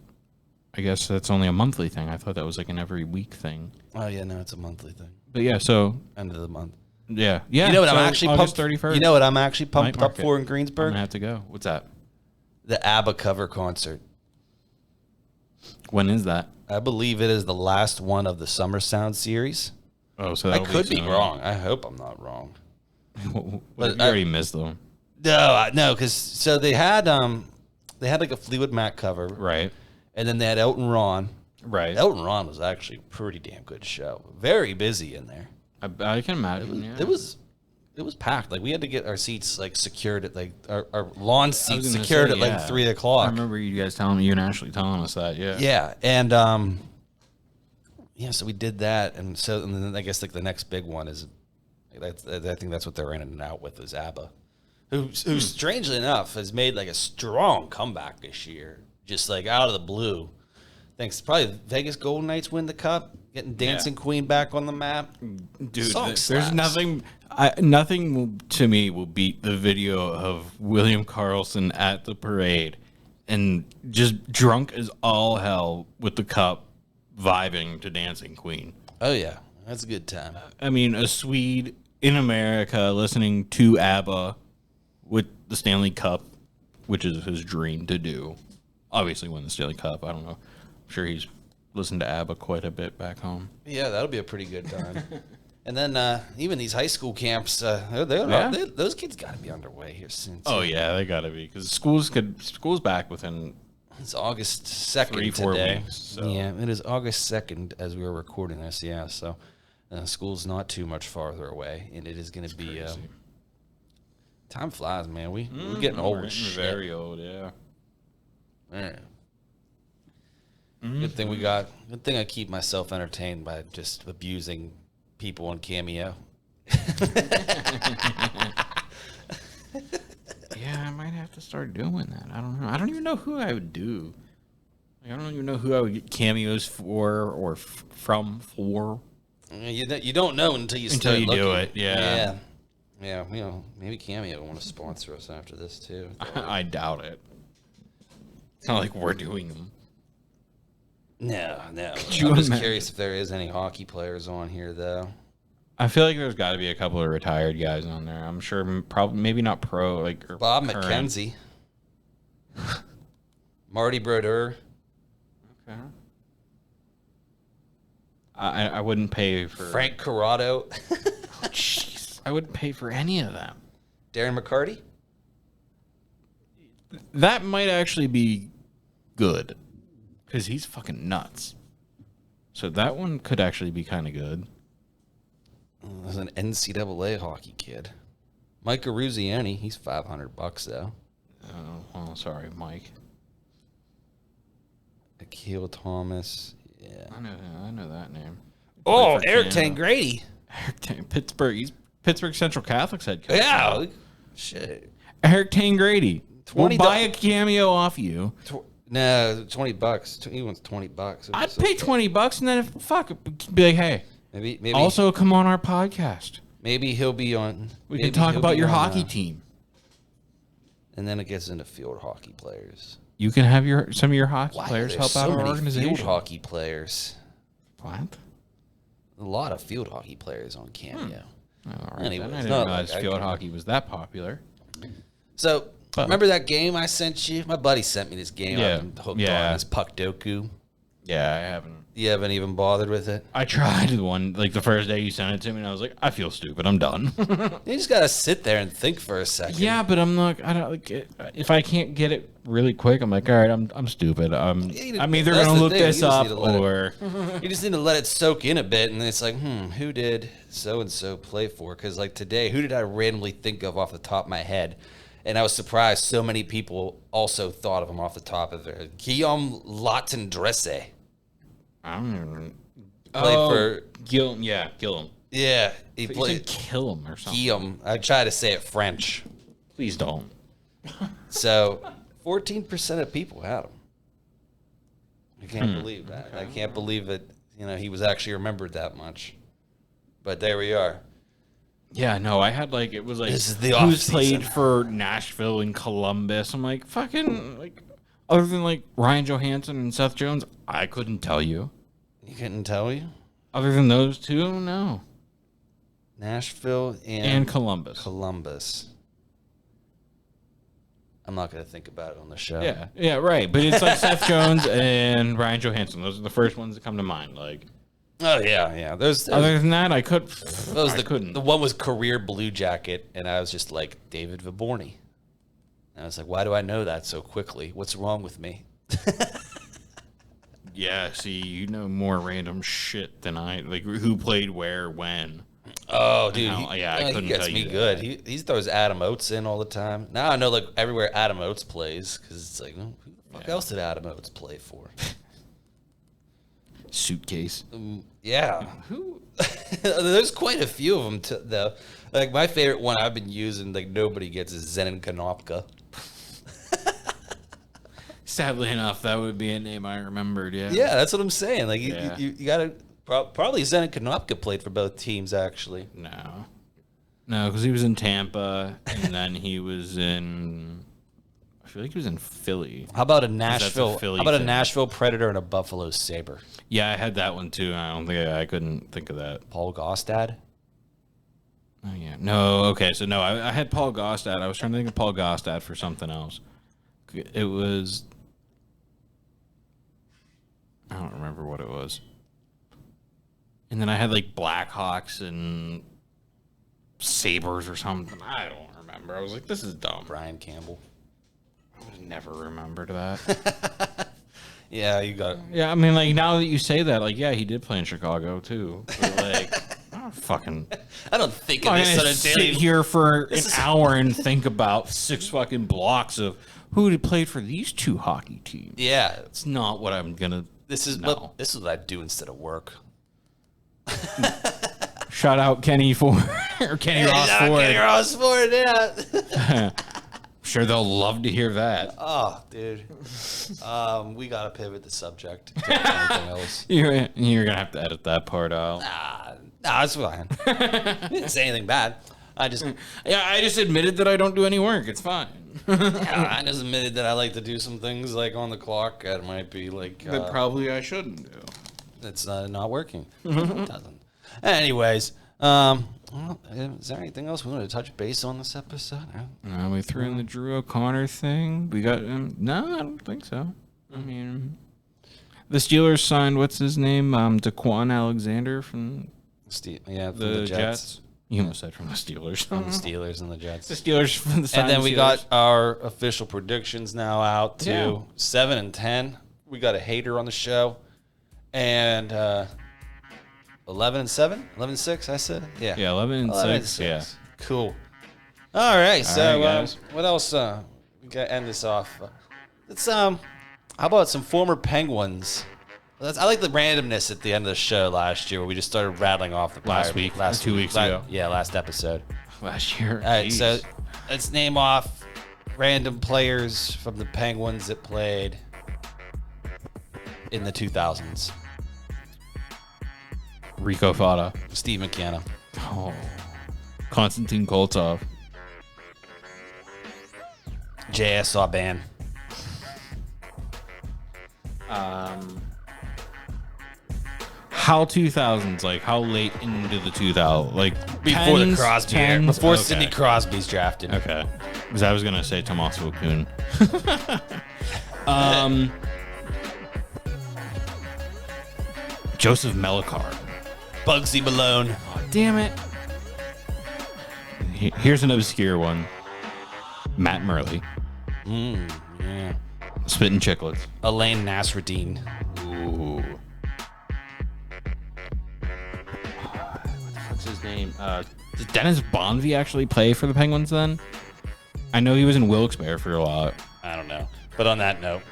S2: I guess that's only a monthly thing. I thought that was like an every week thing.
S1: Oh yeah, no, it's a monthly thing.
S2: But yeah, so
S1: End of the month.
S2: yeah.
S1: You know what
S2: so
S1: I'm actually
S2: August
S1: pumped.
S2: 31st.
S1: You know what I'm actually pumped
S2: Night
S1: up
S2: market.
S1: for in
S2: I'm
S1: Greensburg?
S2: gonna have to go. What's that?
S1: The ABBA cover concert.
S2: When is that?
S1: I believe it is the last one of the Summer Sound series.
S2: Oh, so
S1: I
S2: that'll
S1: could be
S2: soon.
S1: wrong. I hope I'm not wrong.
S2: But you already missed them,
S1: No, because so they had like a Fleetwood Mac cover,
S2: right?
S1: and then they had Elton Ron.
S2: Right.
S1: Elton Ron was actually a pretty damn good show. Very busy in there.
S2: I can imagine. Yeah.
S1: It was packed. Like we had to get our seats like secured at like our lawn seats secured at like 3 o'clock.
S2: I remember you guys you and Ashley telling us that. Yeah.
S1: Yeah, and so we did that, and then I guess like the next big one is, I think that's what they're in and out with is ABBA, who strangely enough has made like a strong comeback this year, just like out of the blue. Thanks, probably Vegas Golden Knights win the cup, getting Dancing Queen back on the map.
S2: Dude,
S1: Song
S2: there's
S1: slaps.
S2: nothing to me will beat the video of William Carlson at the parade and just drunk as all hell with the cup, vibing to Dancing Queen.
S1: Oh yeah, that's a good time.
S2: I mean, a Swede in America listening to ABBA with the Stanley Cup, which is his dream to do. Obviously win the Stanley Cup. I don't know. I'm sure he's listened to ABBA quite a bit back home.
S1: Yeah, that'll be a pretty good time. And then even these high school camps, those kids got to be underway here soon. Too.
S2: Oh yeah, they gotta be because school's back within.
S1: It's August 2nd
S2: 3-4
S1: today.
S2: weeks, so.
S1: Yeah, it is August 2nd as we were recording this. Yeah, so school's not too much farther away, and it is going to be. Time flies, man. We're getting old as shit.
S2: Very old, yeah.
S1: Yeah. Good thing we got. Good thing I keep myself entertained by just abusing people on Cameo.
S2: Yeah, I might have to start doing that. I don't know. I don't even know who I would do. Like, I don't even know who I would get cameos for or from.
S1: You don't know until you start
S2: you
S1: looking.
S2: do it. Yeah.
S1: Yeah. Maybe Cameo will want to sponsor us after this too.
S2: I doubt it. It's not like we're doing them.
S1: No.
S2: you
S1: I'm just
S2: imagine?
S1: curious if there is any hockey players on here though.
S2: I feel like there's got to be a couple of retired guys on there. I'm sure, probably maybe not pro, like or
S1: Bob
S2: current.
S1: McKenzie, Marty Brodeur.
S2: Okay. I wouldn't pay for
S1: Frank Corrado,
S2: Jeez, I wouldn't pay for any of them.
S1: Darren McCarty.
S2: That might actually be good because he's fucking nuts. So that one could actually be kind of good.
S1: There's an NCAA hockey kid, Mike Ruziani. He's $500 though.
S2: Oh, sorry, Mike.
S1: Akil Thomas. Yeah.
S2: I know that name.
S1: Oh,
S2: Played for
S1: Eric
S2: Canada.
S1: Tangrady.
S2: Pittsburgh. He's Pittsburgh Central Catholic's head coach.
S1: Yeah. Shit.
S2: Eric Tangrady. We'll
S1: $20
S2: buy a cameo off you.
S1: No, $20. He wants $20.
S2: I'd pay $20 and then be like, hey,
S1: Maybe
S2: also come on our podcast.
S1: maybe he'll be on.
S2: We can talk about your hockey team.
S1: And then it gets into field hockey players.
S2: You can have some of your hockey
S1: Why
S2: players
S1: are there
S2: help
S1: so
S2: out our
S1: many
S2: organization.
S1: Field hockey players.
S2: What?
S1: A lot of field hockey players on Cameo.
S2: All right,
S1: Anyways,
S2: then I didn't
S1: not
S2: realize
S1: like I
S2: field
S1: can-
S2: hockey was that popular.
S1: So, remember that game I sent you? My buddy sent me this game.
S2: Yeah.
S1: I've been hooked
S2: Yeah.
S1: on. This Puck Doku.
S2: Yeah, I haven't.
S1: You haven't even bothered with it?
S2: I tried one like the first day you sent it to me, and I was like, I feel stupid. I'm done.
S1: You just gotta sit there and think for a second.
S2: Yeah, but I'm not. I don't like it. If I can't get it really quick, I'm like, all right, I'm stupid. I'm either
S1: That's
S2: gonna
S1: the
S2: look
S1: thing,
S2: this
S1: you just
S2: up
S1: need to let
S2: or
S1: You just need to let it soak in a bit, and it's like, who did so and so play for? Because like today, who did I randomly think of off the top of my head? And I was surprised so many people also thought of him off the top of their head. Guillaume Latendresse.
S2: I don't even.
S1: Played for
S2: Gillum. Yeah, Gillum.
S1: Yeah, he
S2: You
S1: played
S2: said kill him or something.
S1: Guillaume. I try to say it French.
S2: Please don't.
S1: So 14% of people had him. I can't believe that. I can't believe that, he was actually remembered that much. But there we are.
S2: Yeah, no, I had like it was like
S1: This is the
S2: who's
S1: off-season.
S2: played for Nashville and Columbus. I'm like fucking like other than like Ryan Johansson and Seth Jones, I couldn't tell you.
S1: You couldn't tell you?
S2: Other than those two, no.
S1: Nashville
S2: And Columbus.
S1: Columbus. I'm not going to think about it on the show.
S2: Yeah, right. But it's like Seth Jones and Ryan Johansson. Those are the first ones that come to mind. Like,
S1: Oh, yeah. There's
S2: other than that, I couldn't.
S1: the one was career Blue Jacket, and I was just like, David Viborny. And I was like, why do I know that so quickly? What's wrong with me?
S2: Yeah, see, you know more random shit than I. Like, who played where, when.
S1: Oh, dude.
S2: I couldn't
S1: he gets
S2: tell
S1: me
S2: you
S1: good.
S2: that.
S1: He throws Adam Oates in all the time. Now I know like everywhere Adam Oates plays because it's like, who the fuck else did Adam Oates play for?
S2: Suitcase.
S1: Yeah. Who? There's quite a few of them, though. Like, my favorite one I've been using, like, nobody gets is Zenon Konopka.
S2: Sadly enough, that would be a name I remembered, yeah.
S1: Yeah, that's what I'm saying. Like,
S2: Yeah.
S1: you got to... Probably Zenon Konopka played for both teams, actually.
S2: No, because he was in Tampa, and then he was in... I feel like he was in Philly.
S1: How about a
S2: that's a
S1: Nashville...
S2: Philly
S1: How about a
S2: thing.
S1: Nashville Predator and a Buffalo Sabre?
S2: Yeah, I had that one, too. I don't think I couldn't think of that.
S1: Paul Gostad?
S2: Oh, yeah. No, okay, so no, I had Paul Gostad. I was trying to think of Paul Gostad for something else. It was... I don't remember what it was. And then I had like Blackhawks and Sabres or something. I don't remember. I was like, this is dumb.
S1: Brian Campbell.
S2: I would have never remembered that.
S1: Yeah, you got...
S2: Yeah, I mean, like, now that you say that, like, yeah, he did play in Chicago, too. But, like,
S1: I don't think of
S2: I'm
S1: this on
S2: gonna
S1: a
S2: sit
S1: daily...
S2: here for an hour and think about 6 fucking blocks of who had played for these two hockey teams.
S1: Yeah.
S2: It's not what I'm gonna...
S1: This is
S2: No.
S1: what I do instead of work.
S2: Shout out Kenny Ford or Kenny Ross Ford.
S1: Kenny Ross Ford, yeah.
S2: Sure, they'll love to hear that.
S1: Oh, dude. We gotta pivot the subject to anything else.
S2: You're gonna have to edit that part out.
S1: Nah, it's fine. I didn't say anything bad. I just
S2: admitted that I don't do any work. It's fine.
S1: I just admitted that I like to do some things like on the clock that might be like
S2: That probably I shouldn't do.
S1: it's not working. It doesn't. Anyways, well, is there anything else we want to touch base on this episode?
S2: We threw in the Drew O'Connor thing. We got no, I don't think so. I mean, the Steelers signed what's his name, Daquan Alexander from
S1: the
S2: Jets. You almost said from the Steelers.
S1: From the Steelers and the Jets.
S2: The Steelers from the
S1: And then we
S2: Steelers.
S1: got our official predictions now out to
S2: Yeah.
S1: 7 and 10. We got a hater on the show. And 11 and 7? 11 and 6, I said? Yeah.
S2: Yeah, 11 and
S1: 11
S2: 6. Yeah.
S1: Cool. All right. So
S2: right, guys.
S1: what else? We got to end this off. Let's how about some former Penguins? I like the randomness at the end of the show last year where we just started rattling off the
S2: Last week, 2 weeks ago.
S1: Yeah, last episode.
S2: Last year.
S1: All right,
S2: Jeez.
S1: so let's name off random players from the Penguins that played in the 2000s?
S2: Rico Fata.
S1: Steve McKenna.
S2: Oh. Konstantin Koltsov.
S1: JS Band.
S2: How 2000s? Like how late into the 2000s? Like
S1: Before the
S2: 10s,
S1: Crosby era.
S2: 10s?
S1: Before
S2: Okay.
S1: Sidney Crosby's drafted.
S2: Okay. Because I was gonna say Tommaso Kuhn. Joseph Melikar.
S1: Bugsy Malone.
S2: Oh, damn it. Here's an obscure one. Matt Murley.
S1: Yeah.
S2: Spittin' Chicklets.
S1: Elaine Nasruddin.
S2: Ooh. What's his name? Did Dennis Bonvie actually play for the Penguins then? I know he was in Wilkes-Barre for a while.
S1: I don't know. But on that note,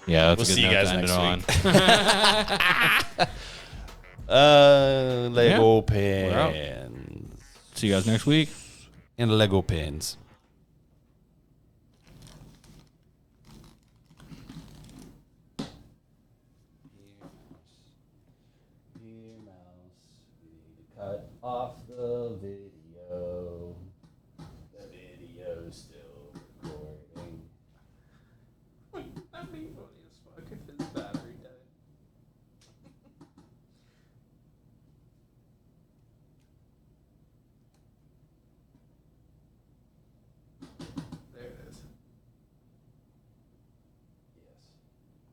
S2: Yeah, that's
S1: we'll
S2: a good
S1: see you
S2: note
S1: guys
S2: to end
S1: next
S2: it
S1: week. Lego
S2: We're
S1: pins.
S2: See you guys next week.
S1: And Lego pins. Cut off the video.